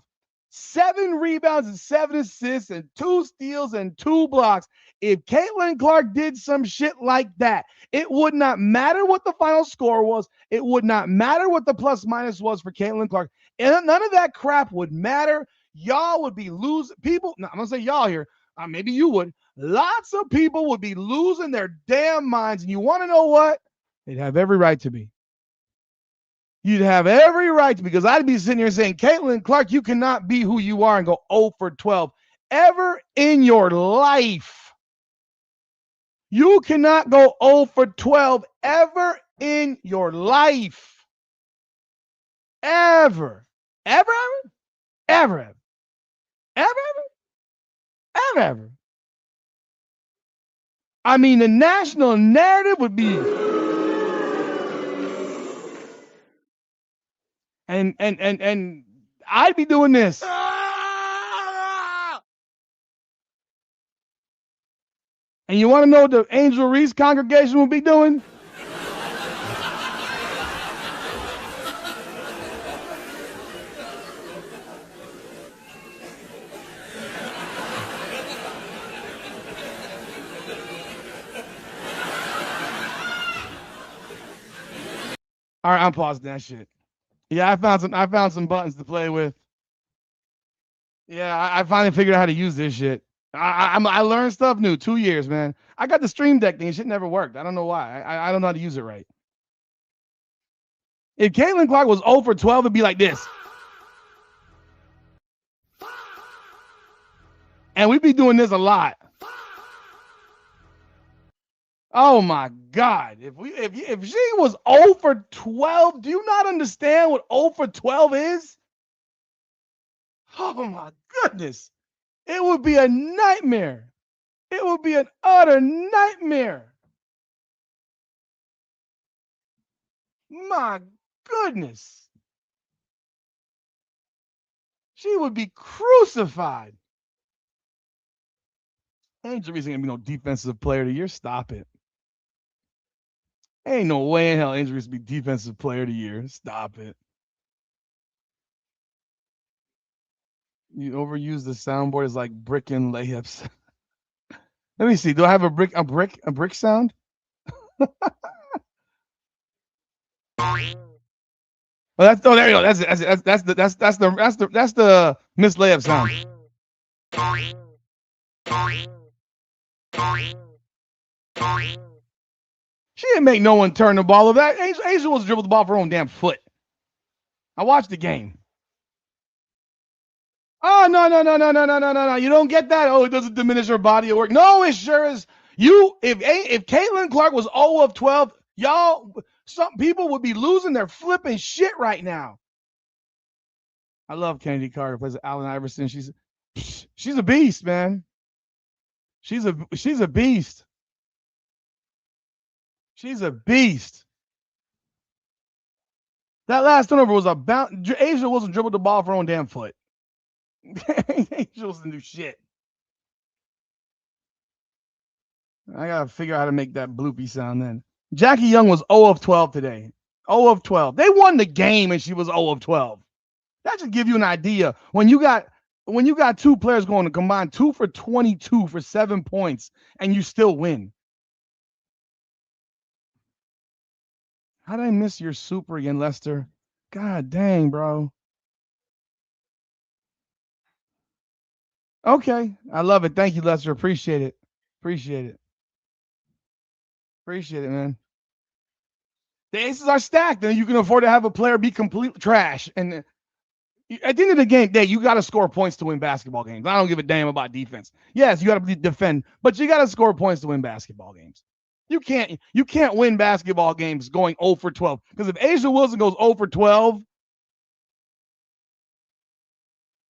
7 rebounds and 7 assists and 2 steals and 2 blocks. If Caitlin Clark did some shit like that, it would not matter what the final score was. It would not matter what the plus minus was for Caitlin Clark. And none of that crap would matter. Y'all would be losing. People, no, I'm going to say y'all here. Maybe you would. Lots of people would be losing their damn minds. And you want to know what? They'd have every right to be. You'd have every right to, because I'd be sitting here saying, Caitlin Clark, you cannot be who you are and go 0 for 12 ever in your life. You cannot go 0 for 12 ever in your life. Ever. Ever, ever? Ever, ever. Ever, ever? Ever, ever. I mean, the national narrative would be. And I'd be doing this. And you want to know what the Angel Reese congregation would be doing? All right, I'm pausing that shit. Yeah, I found some buttons to play with. Yeah, I finally figured out how to use this shit. I learned stuff new. 2 years, man. I got the Stream Deck thing. Shit never worked. I don't know why. I don't know how to use it right. If Caitlin Clark was 0 for 12, it'd be like this. And we'd be doing this a lot. Oh my God. If she was 0 for 12, do you not understand what 0 for 12 is? Oh my goodness. It would be a nightmare. It would be an utter nightmare. My goodness. She would be crucified. Angel Reese ain't gonna be no defensive player of the year. Stop it. Ain't no way in hell Angel Reese be defensive player of the year. Stop it. You overuse the soundboard as like brick and layups. Let me see. Do I have a brick sound? Oh, there you go. That's the Miss Layup sound. She didn't make no one turn the ball over. That Angel was dribbled the ball for her own damn foot. I watched the game. Oh no! You don't get that. Oh, it doesn't diminish her body of work. No, it sure is. If Caitlin Clark was 0 of 12, y'all, some people would be losing their flipping shit right now. I love Kennedy Carter, plays Allen Iverson. She's a beast, man. She's a beast. She's a beast. That last turnover was about Asia wasn't dribbled the ball for her own damn foot. Asia wasn't do shit. I gotta figure out how to make that bloopy sound then. Jackie Young was 0 of 12 today. 0 of 12. They won the game and she was 0 of 12. That should give you an idea. When you got 2 players going to combine 2 for 22 for 7 points and you still win. How did I miss your super again, Lester? God dang, bro. Okay. I love it. Thank you, Lester. Appreciate it. Appreciate it, man. The aces are stacked, and you can afford to have a player be complete trash. And at the end of the game, you got to score points to win basketball games. I don't give a damn about defense. Yes, you got to defend, but you got to score points to win basketball games. You can't win basketball games going 0 for 12. Because if A'ja Wilson goes 0 for 12,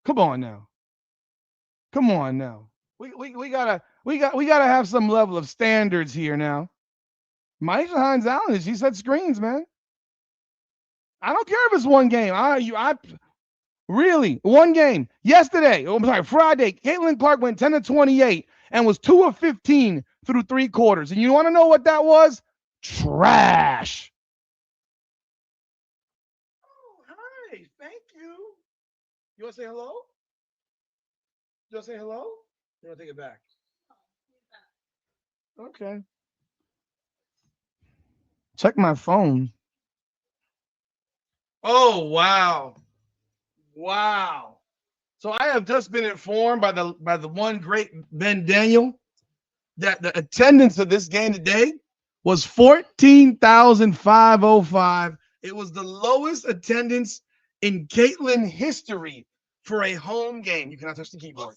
come on now. Come on now. We gotta have some level of standards here now. Myisha Hines Allen, she set screens, man. I don't care if it's one game. I really one game. Yesterday, I'm sorry, Friday, Caitlin Clark went 10 of 28 and was 2 of 15 through 3 quarters. And you want to know what that was? Trash. Oh, hi. Thank you. You want to say hello? You want to say hello? You want to take it back? Okay. Check my phone. Oh, wow. Wow. So I have just been informed by the one great Ben Daniel that the attendance of this game today was 14,505. It was the lowest attendance in Caitlin history for a home game. You cannot touch the keyboard.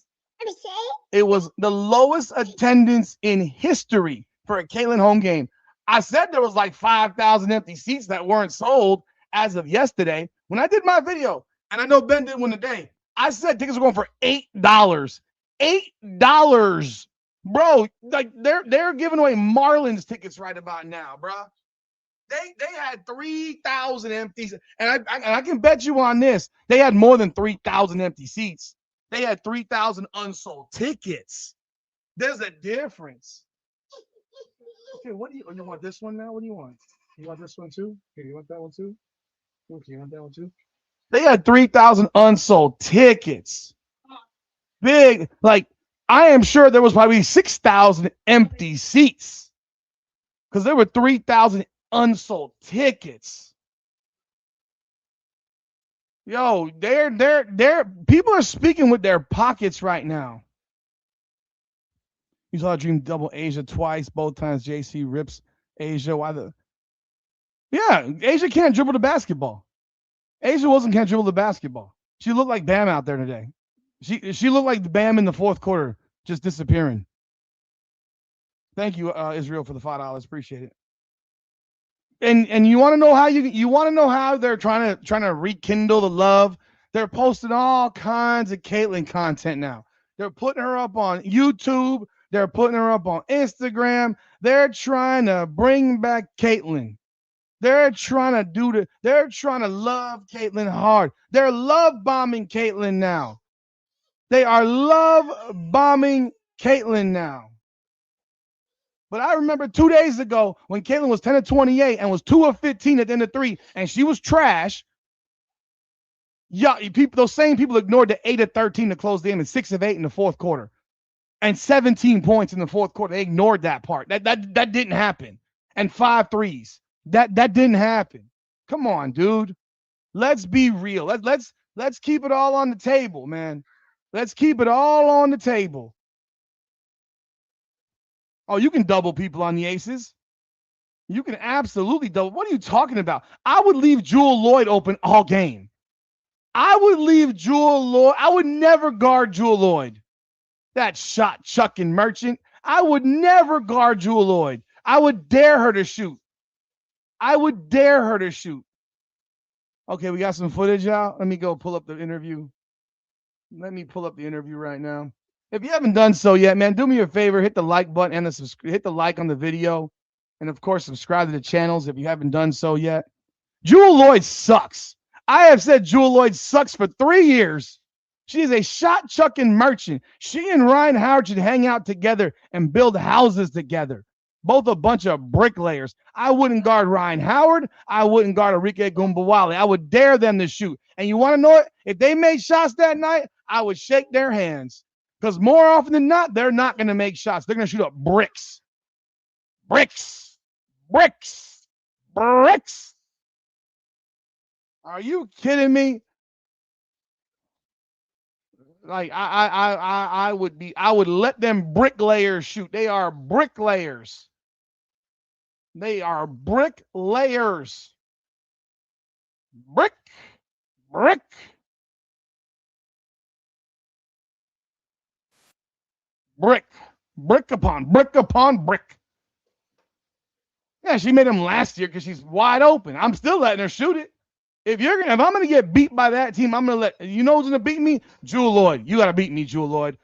It was the lowest attendance in history for a Caitlin home game. I said there was like 5,000 empty seats that weren't sold as of yesterday when I did my video. And I know Ben did one today. I said tickets were going for $8. $8. Bro, like they're giving away Marlins tickets right about now, bro. They had 3,000 empty, and I can bet you on this. They had more than 3,000 empty seats. They had 3,000 unsold tickets. There's a difference. Okay, what do you want this one now? What do you want? You want this one too? Okay, you want that one too? Okay, you want that one too? They had 3,000 unsold tickets. Big, like I am sure there was probably 6,000 empty seats because there were 3,000 unsold tickets. Yo, they're people are speaking with their pockets right now. You saw Dream double A'ja twice, both times JC rips A'ja. Why the? Yeah, A'ja can't dribble the basketball. A'ja Wilson can't dribble the basketball. She looked like Bam out there today. She looked like Bam in the fourth quarter, just disappearing. Thank you, Israel, for the $5. Appreciate it. And you want to know how you want to know how they're trying to rekindle the love? They're posting all kinds of Caitlin content now. They're putting her up on YouTube. They're putting her up on Instagram. They're trying to bring back Caitlin. They're trying to love Caitlin hard. They're love bombing Caitlin now. They are love bombing Caitlin now. But I remember 2 days ago when Caitlin was 10 of 28 and was 2 of 15 at the end of 3, and she was trash. Yeah, those same people ignored the 8 of 13 to close the game and 6 of 8 in the fourth quarter, and 17 points in the fourth quarter. They ignored that part. That didn't happen. And 5 threes. That didn't happen. Come on, dude. Let's be real. Let's keep it all on the table, man. Let's keep it all on the table. Oh, you can double people on the aces. You can absolutely double. What are you talking about? I would leave Jewell Loyd open all game. I would leave Jewell Loyd. I would never guard Jewell Loyd. That shot chucking merchant. I would never guard Jewell Loyd. I would dare her to shoot. Okay, we got some footage out. Let me go pull up the interview. Let me pull up the interview right now. If you haven't done so yet, man, do me a favor, hit the like button and hit the like on the video. And of course, subscribe to the channels if you haven't done so yet. Jewell Loyd sucks. I have said Jewell Loyd sucks for 3 years. She is a shot chucking merchant. She and Ryan Howard should hang out together and build houses together. Both a bunch of bricklayers. I wouldn't guard Ryan Howard. I wouldn't guard Arike Ogunbowale. I would dare them to shoot. And you want to know it? If they made shots that night, I would shake their hands. Because more often than not, they're not going to make shots. They're going to shoot up bricks. Bricks. Bricks. Bricks. Are you kidding me? Like I would let them bricklayers shoot. They are bricklayers. They are bricklayers. Brick, brick. Brick upon brick upon brick. Yeah, she made him last year because she's wide open. I'm still letting her shoot it. If I'm gonna get beat by that team, I'm gonna let you know who's gonna beat me. Jewel Lloyd. You gotta beat me, Jewel Lloyd.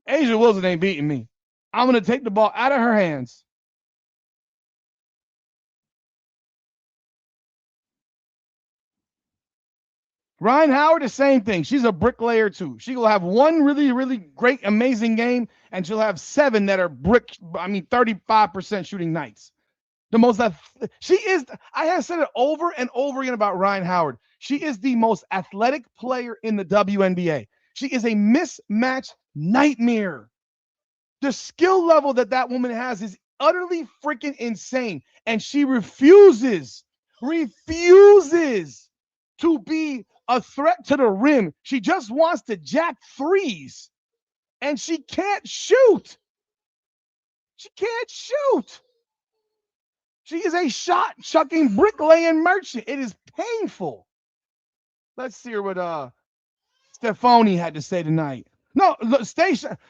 A'ja Wilson ain't beating me. I'm gonna take the ball out of her hands. Rhyne Howard, the same thing. She's a bricklayer too. She will have one really, really great, amazing game, and she'll have 7 that are 35% shooting nights. The most she is. I have said it over and over again about Rhyne Howard. She is the most athletic player in the WNBA. She is a mismatch nightmare. The skill level that woman has is utterly freaking insane, and she refuses to be a threat to the rim. She just wants to jack threes, and she can't shoot. She can't shoot. She is a shot-chucking, bricklaying merchant. It is painful. Let's hear what Stephanie had to say tonight. No, look,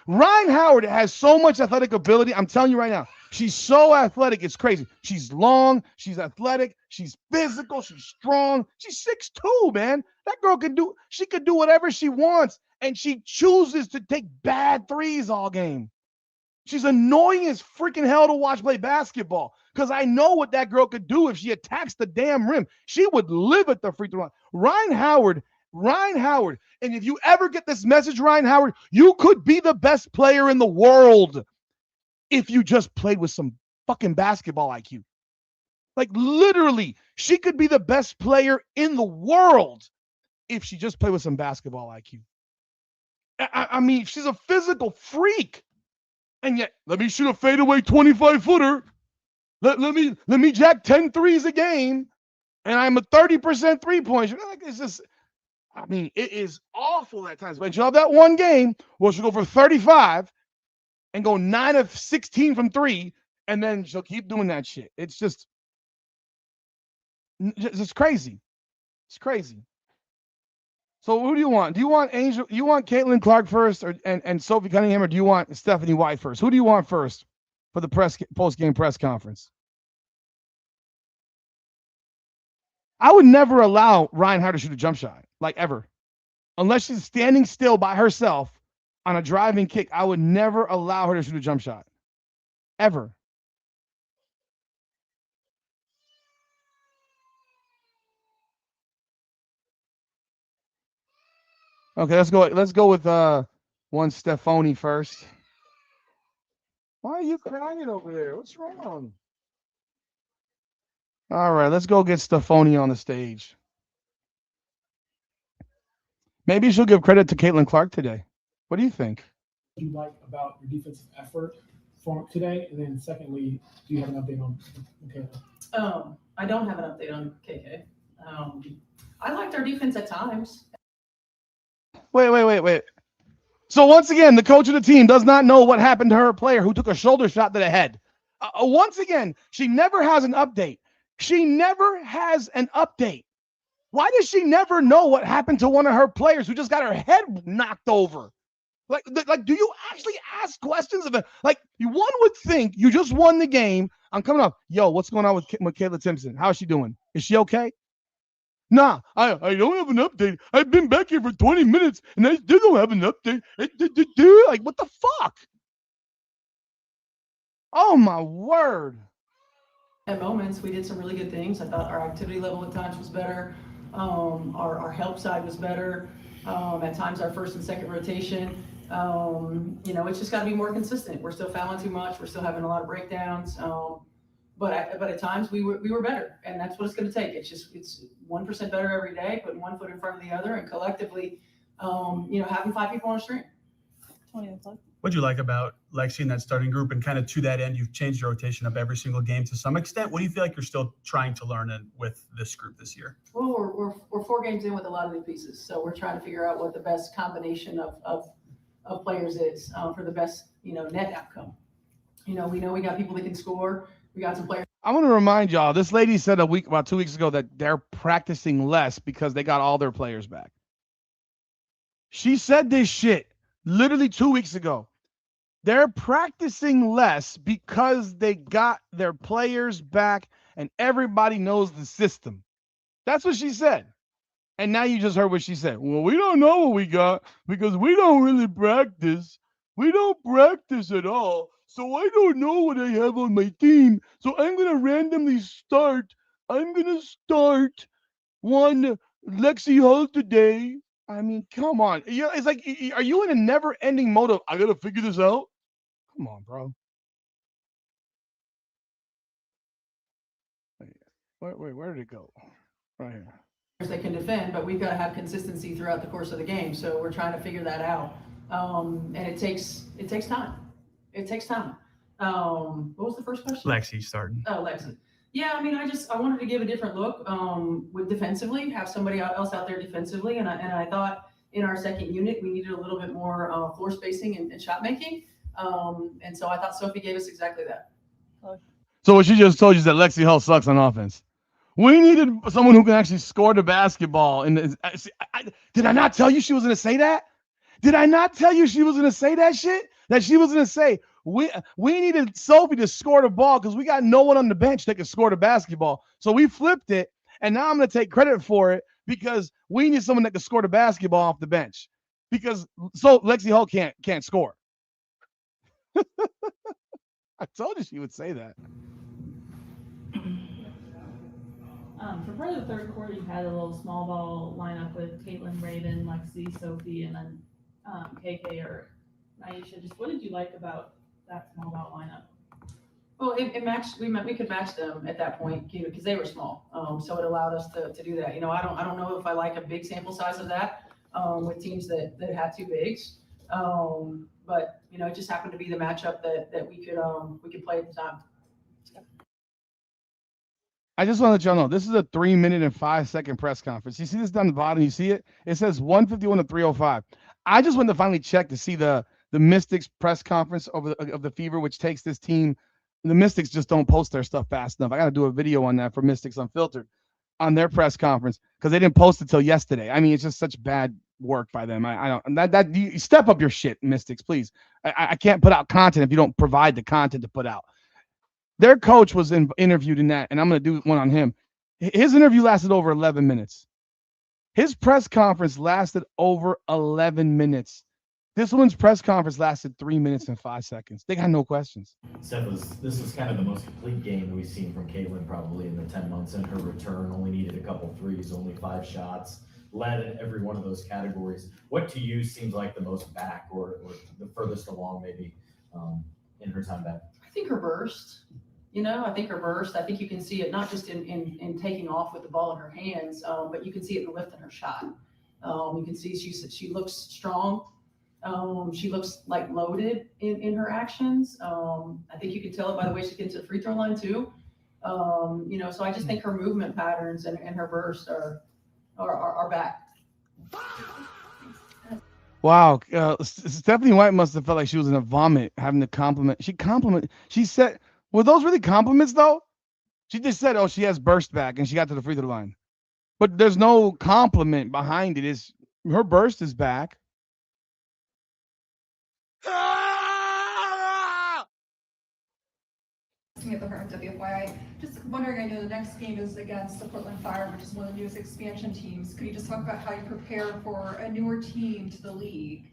Rhyne Howard has so much athletic ability. I'm telling you right now, she's so athletic. It's crazy. She's long. She's athletic. She's physical. She's strong. She's 6'2", man. That girl she could do whatever she wants, and she chooses to take bad threes all game. She's annoying as freaking hell to watch play basketball because I know what that girl could do if she attacks the damn rim. She would live at the free throw line. Rhyne Howard, and if you ever get this message, Rhyne Howard, you could be the best player in the world if you just played with some fucking basketball IQ. Like literally, she could be the best player in the world if she just played with some basketball IQ. I mean, she's a physical freak. And yet, let me shoot a fadeaway 25-footer. Let me jack 10 threes a game, and I'm a 30% three-point shooter. Like, it's just, I mean, it is awful at times. But she'll have that one game where she'll go for 35 and go 9 of 16 from 3, and then she'll keep doing that shit. It's just crazy. It's crazy. So who do you want? Do you want Angel? You want Caitlin Clark first, and Sophie Cunningham, or do you want Stephanie White first? Who do you want first for the post-game press conference? I would never allow Rhyne Howard to shoot a jump shot, like ever, unless she's standing still by herself on a driving kick. I would never allow her to shoot a jump shot, ever. Okay, let's go with one Stephanie first. Why are you crying over there? What's wrong? All right, let's go get Stephanie on the stage. Maybe she'll give credit to Caitlin Clark today. What do you think? What do you like about your defensive effort for today? And then secondly, do you have an update on Kayla? I don't have an update on KK. I liked our defense at times. Wait. So once again, the coach of the team does not know what happened to her player who took a shoulder shot to the head. Once again, she never has an update. She never has an update. Why does she never know what happened to one of her players who just got her head knocked over? Like, do you actually ask questions of it? Like, one would think you just won the game. I'm coming up. Yo, what's going on with Kayla Timpson? How's she doing? Is she okay? Nah, I don't have an update. I've been back here for 20 minutes, and I still don't have an update. Like, what the fuck? Oh, my word. At moments, we did some really good things. I thought our activity level at times was better. Our help side was better. At times, our first and second rotation. It's just got to be more consistent. We're still fouling too much. We're still having a lot of breakdowns. But at times we were better, and that's what it's going to take. It's 1% better every day, putting one foot in front of the other, and collectively, having 5 people on a string. What do you like about Lexi in that starting group, and kind of to that end, you've changed your rotation up every single game to some extent. What do you feel like you're still trying to learn with this group this year? Well, we're 4 games in with a lot of new pieces, so we're trying to figure out what the best combination of players is for the best net outcome. We know we got people that can score. We got some players I want to remind y'all, this lady said about 2 weeks ago that they're practicing less because they got all their players back. She said this shit literally 2 weeks ago. They're practicing less because they got their players back and everybody knows the system. That's what she said. And now you just heard what she said. Well, we don't know what we got because we don't really practice. We don't practice at all. So I don't know what I have on my team. So I'm going to randomly start. I'm going to start one Lexi Hull today. I mean, come on. It's like, are you in a never-ending mode of, I got to figure this out? Come on, bro. Wait, where did it go? Right here. They can defend, but we've got to have consistency throughout the course of the game. So we're trying to figure that out. And it takes time. It takes time. What was the first question? Lexi starting. Oh, Lexi. Yeah, I mean, I wanted to give a different look with defensively, have somebody else out there defensively. And I thought in our second unit, we needed a little bit more floor spacing and shot making. And so I thought Sophie gave us exactly that. So what she just told you is that Lexi Hull sucks on offense. We needed someone who can actually score the basketball. And did I not tell you she was going to say that? Did I not tell you she was going to say that shit? That she was going to say, we needed Sophie to score the ball because we got no one on the bench that could score the basketball. So we flipped it, and now I'm going to take credit for it because we need someone that can score the basketball off the bench. Because so Lexi Hull can't score. I told you she would say that. For part of the third quarter, you had a little small ball lineup with Caitlin, Raven, Lexi, Sophie, and then KK or Nyesha. Just what did you like about that small ball lineup? Well, it matched. We could match them at that point, because they were small. So it allowed us to do that. I don't know if I like a big sample size of that with teams that had two bigs. But it just happened to be the matchup that we could play at the time. I just want to let y'all know, this is a 3-minute and 5-second press conference. You see this down the bottom? You see it? It says 151 to 305. I just went to finally check to see the Mystics press conference of the Fever, which takes this team. The Mystics just don't post their stuff fast enough. I got to do a video on that for Mystics Unfiltered on their press conference because they didn't post it till yesterday. I mean, it's just such bad work by them. I don't you step up your shit, Mystics, please. I can't put out content if you don't provide the content to put out. Their coach was interviewed in that, and I'm going to do one on him. His interview lasted over 11 minutes. His press conference lasted over 11 minutes. This one's press conference lasted 3 minutes and 5 seconds. They got no questions. This was kind of the most complete game we've seen from Caitlin probably in the 10 months in her return. Only needed a couple threes, only 5 shots, led in every one of those categories. What to you seems like the most back or the furthest along maybe in her time back? I think her burst. I think her burst. I think you can see it not just in taking off with the ball in her hands, but you can see it in the lift in her shot. You can see she looks strong. She looks like loaded in her actions. I think you can tell it by the way she gets to the free throw line too. So I just think her movement patterns and her burst are back. Wow. Stephanie White must have felt like she was in a vomit having to compliment. She said, were those really compliments though? She just said, oh, she has burst back and she got to the free throw line. But there's no compliment behind it. Her burst is back. At the Heart WFYI. Just wondering, I know the next game is against the Portland Fire, which is one of the newest expansion teams. Could you just talk about how you prepare for a newer team to the league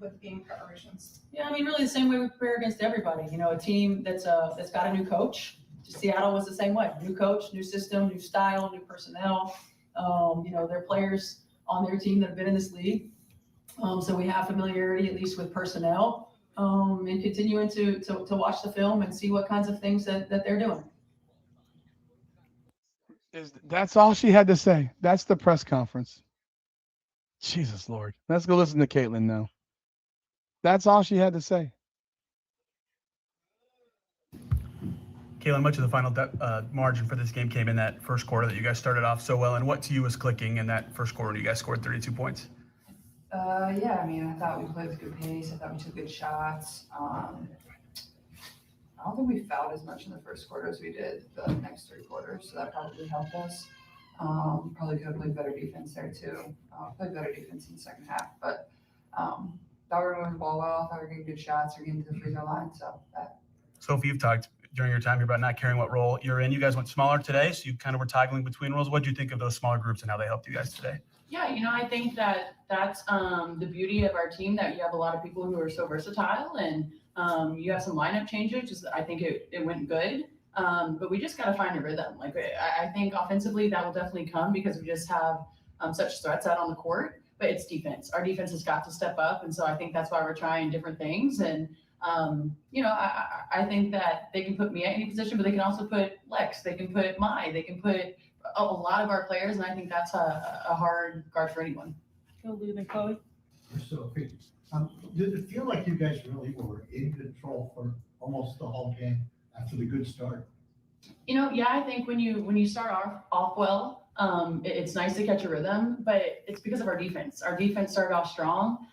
with game preparations? Yeah, I mean, really the same way we prepare against everybody. A team that's got a new coach. Seattle was the same way. New coach, new system, new style, new personnel. There are players on their team that have been in this league. So we have familiarity, at least with personnel. And continuing to watch the film and see what kinds of things that they're doing. That's all she had to say. That's the press conference. Jesus Lord. Let's go listen to Caitlin now. That's all she had to say. Caitlin, much of the final margin for this game came in that first quarter that you guys started off so well. And what to you was clicking in that first quarter when you guys scored 32 points? Yeah, I mean, I thought we played with good pace. I thought we took good shots. I don't think we fouled as much in the first quarter as we did the next 3 quarters, so that probably helped us. Probably could have played better defense there too. Played better defense in the second half, but thought we were moving the ball well. Thought we were getting good shots. We're getting to the free throw line, so that. Sophie, you've talked during your time here about not caring what role you're in. You guys went smaller today, so you kind of were toggling between roles. What do you think of those smaller groups and how they helped you guys today? Yeah, I think that's the beauty of our team, that you have a lot of people who are so versatile, and you have some lineup changes. Just I think it went good, but we just got to find a rhythm. Like I think offensively that will definitely come because we just have such threats out on the court. But it's defense. Our defense has got to step up, and so I think that's why we're trying different things. And I think that they can put me at any position, but they can also put Lex. They can put they can put a lot of our players, and I think that's a hard guard for anyone. Go Lou, then Chloe. Sophie, did it feel like you guys really were in control for almost the whole game after the good start? Yeah, I think when you start off well, it's nice to catch a rhythm, but it's because of our defense. Our defense started off strong.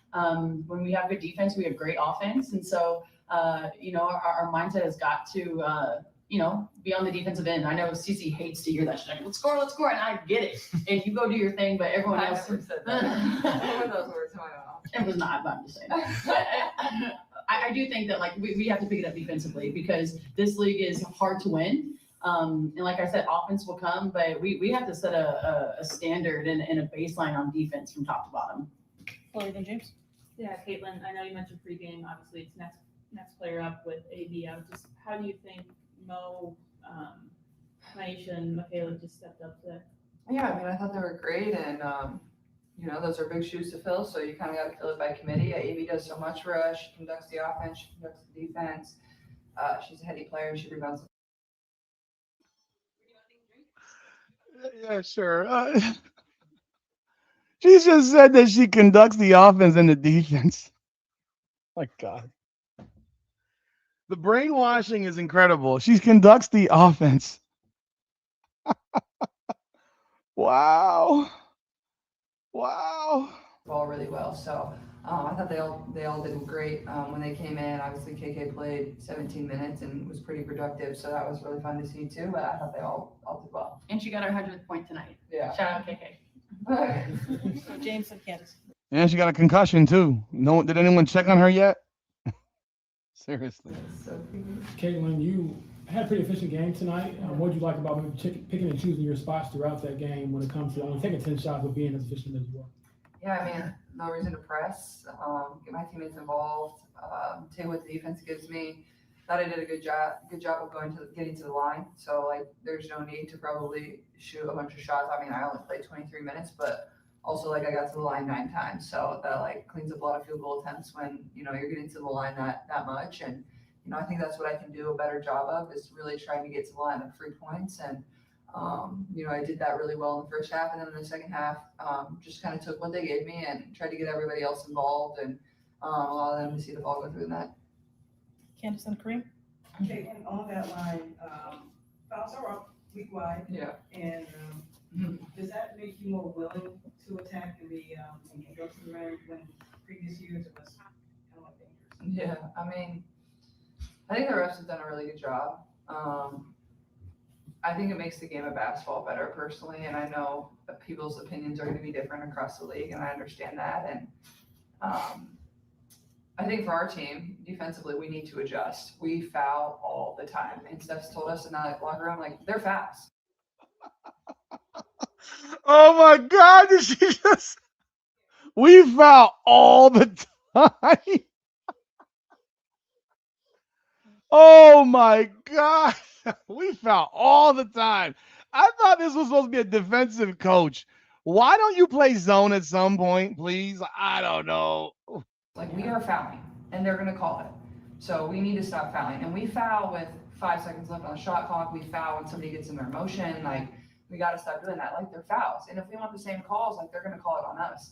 When we have good defense, we have great offense, and so our mindset has got to be on the defensive end. I know Cece hates to hear that. She's like, let's score, and I get it. And you go do your thing, but everyone else. Never said that. Those words in my mouth. It was not, but I'm just saying. I do think that we have to pick it up defensively because this league is hard to win. And like I said, offense will come, but we have to set a standard and a baseline on defense from top to bottom. Chloe, then James. Yeah, Caitlin, I know you mentioned pregame. Obviously, it's next player up with AB. How do you think Mo, Naisha, and Michaela just stepped up today? Yeah, I mean, I thought they were great, and those are big shoes to fill, so you kind of got to fill it by committee. Yeah, Amy does so much for us. She conducts the offense, she conducts the defense. She's a heady player, and she rebounds. Yeah, sure. She just said that she conducts the offense and the defense. My God. The brainwashing is incredible. She conducts the offense. Wow. Ball really well, so I thought they all did great when they came in. Obviously, KK played 17 minutes and was pretty productive, so that was really fun to see too. But I thought they all did well. And she got her 100th point tonight. Yeah. Shout out KK. So James and Candace. And she got a concussion too. No, did anyone check on her yet? Seriously. Caitlin, you had a pretty efficient game tonight. What did you like about maybe picking and choosing your spots throughout that game when it comes to only taking 10 shots but being as efficient as you are? Yeah, I mean, no reason to press. Get my teammates involved. Take what the defense gives me. Thought I did a good job of getting to the line. So there's no need to probably shoot a bunch of shots. I mean, I only played 23 minutes, but also I got to the line 9 times. So that cleans up a lot of field goal attempts when you're getting to the line that much. And I think that's what I can do a better job of is really trying to get to the line of 3 points. And I did that really well in the first half, and then in the second half, just kind of took what they gave me and tried to get everybody else involved and allow them to see the ball go through the net. Candace and Kareem. Okay, and on that line, fouls are up league-wide. Yeah. And does that make you more willing to attack and be and go to the rim when previous years it was kind of dangerous? Yeah, I mean, I think the refs have done a really good job. I think it makes the game of basketball better personally, and I know that people's opinions are going to be different across the league, and I understand that. And I think for our team, defensively, we need to adjust. We foul all the time, and Steph's told us in that locker room, they're fast. Oh my God! Did she just? We foul all the time. Oh my God! We foul all the time. I thought this was supposed to be a defensive coach. Why don't you play zone at some point, please? I don't know. We are fouling, and they're going to call it. So we need to stop fouling. And we foul with 5 seconds left on the shot clock. We foul when somebody gets in their motion. We got to stop doing that. They're fouls. And if we want the same calls, they're going to call it on us.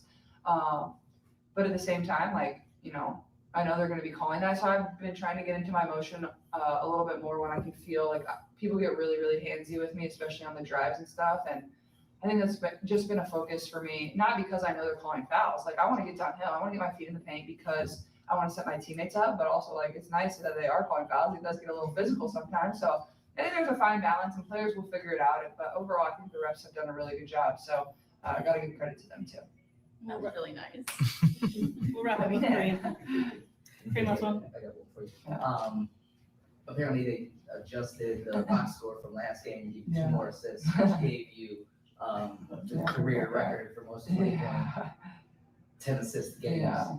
But at the same time, I know they're going to be calling that. So I've been trying to get into my motion a little bit more when I can feel people get really, really handsy with me, especially on the drives and stuff. And I think that's just been a focus for me, not because I know they're calling fouls. I want to get downhill. I want to get my feet in the paint because I want to set my teammates up, but also like it's nice that they are calling fouls. It does get a little physical sometimes. So I think there's a fine balance, and players will figure it out. But overall, I think the refs have done a really good job. So I got to give credit to them too. That was really nice. We'll wrap up with Kareem. Kareem, last one. I got one for you. Apparently they adjusted the box score from last game and gave you 2 more assists, which gave you the career record for most 10 assist games. Yeah.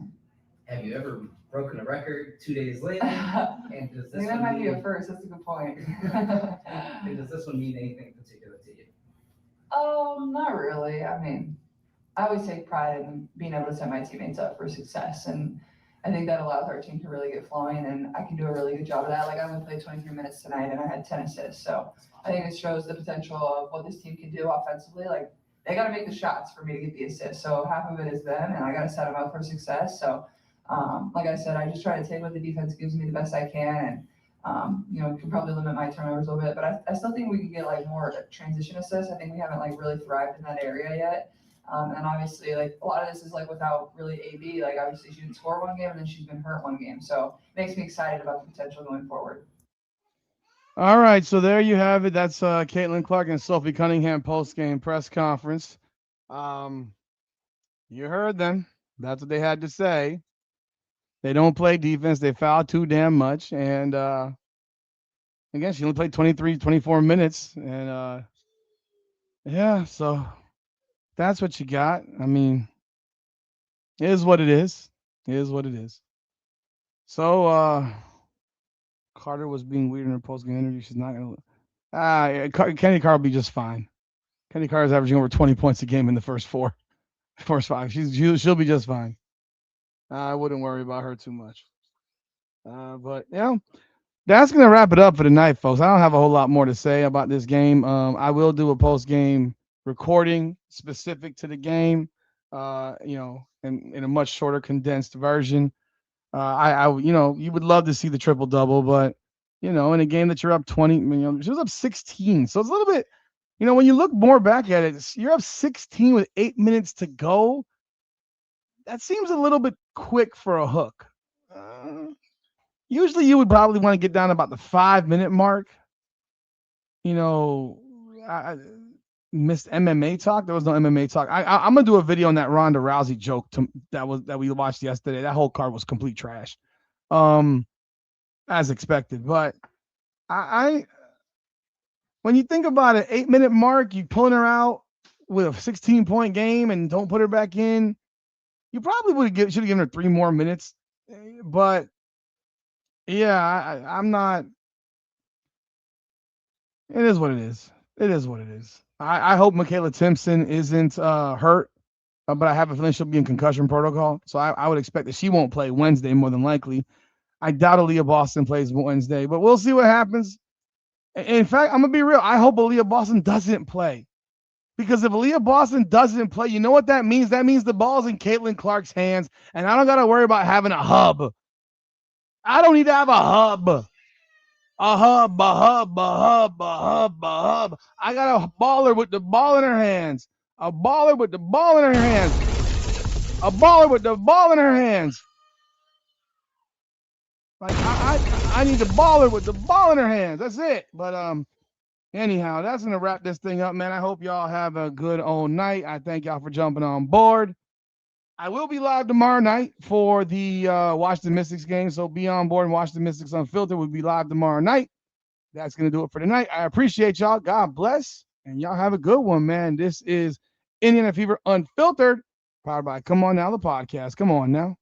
Have you ever broken a record 2 days later? And does I this think that one might be a mean, first. That's a good point. and does this one mean anything particular to you? Not really. I mean, I always take pride in being able to set my teammates up for success, and I think that allows our team to really get flowing, and I can do a really good job of that. Like I only played 23 minutes tonight, and I had 10 assists, so I think it shows the potential of what this team can do offensively. Like they got to make the shots for me to get the assist, so half of it is them, and I got to set them up for success. So, like I said, I just try to take what the defense gives me the best I can, and can probably limit my turnovers a little bit, but I still think we can get like more transition assists. I think we haven't like really thrived in that area yet. And obviously, like a lot of this is like without really AB. Like obviously, she didn't score one game, and then she's been hurt one game. So it makes me excited about the potential going forward. All right, so there you have it. That's Caitlin Clark and Sophie Cunningham post-game press conference. You heard them. That's what they had to say. They don't play defense. They foul too damn much. And again, she only played 24 minutes. And yeah, so that's what you got. I mean, it is what it is. It is what it is. So Carter was being weird in her post-game interview. She's not going to Kenny Carter will be just fine. Kenny Carter's averaging over 20 points a game in the first 5. She'll be just fine. I wouldn't worry about her too much. But that's going to wrap it up for tonight, folks. I don't have a whole lot more to say about this game. I will do a post-game recording specific to the game, in a much shorter, condensed version. You would love to see the triple-double, but, in a game that you're up 20, she was up 16. So it's a little bit, when you look more back at it, you're up 16 with 8 minutes to go. That seems a little bit quick for a hook. Usually you would probably want to get down to about the 5-minute mark. I missed MMA talk. There was no MMA talk. I'm gonna do a video on that Ronda Rousey joke that we watched yesterday. That whole card was complete trash, as expected. But I when you think about it, 8-minute mark, you pulling her out with a 16-point game and don't put her back in. You probably should have given her 3 more minutes, but yeah, I'm not. It is what it is. It is what it is. I hope Michaela Timpson isn't hurt, but I have a feeling she'll be in concussion protocol, so I would expect that she won't play Wednesday more than likely. I doubt Aaliyah Boston plays Wednesday, but we'll see what happens. In fact, I'm gonna be real. I hope Aaliyah Boston doesn't play. Because if Aaliyah Boston doesn't play, you know what that means? That means the ball's in Caitlin Clark's hands, and I don't got to worry about having a hub. I don't need to have a hub. A hub. I got a baller with the ball in her hands. A baller with the ball in her hands. A baller with the ball in her hands. Like, I need the baller with the ball in her hands. That's it. But, anyhow, that's going to wrap this thing up, man. I hope y'all have a good old night. I thank y'all for jumping on board. I will be live tomorrow night for the Washington Mystics game, so be on board and watch the Mystics Unfiltered. We'll be live tomorrow night. That's going to do it for tonight. I appreciate y'all. God bless, and y'all have a good one, man. This is Indiana Fever Unfiltered, powered by Come On Now, the podcast. Come on now.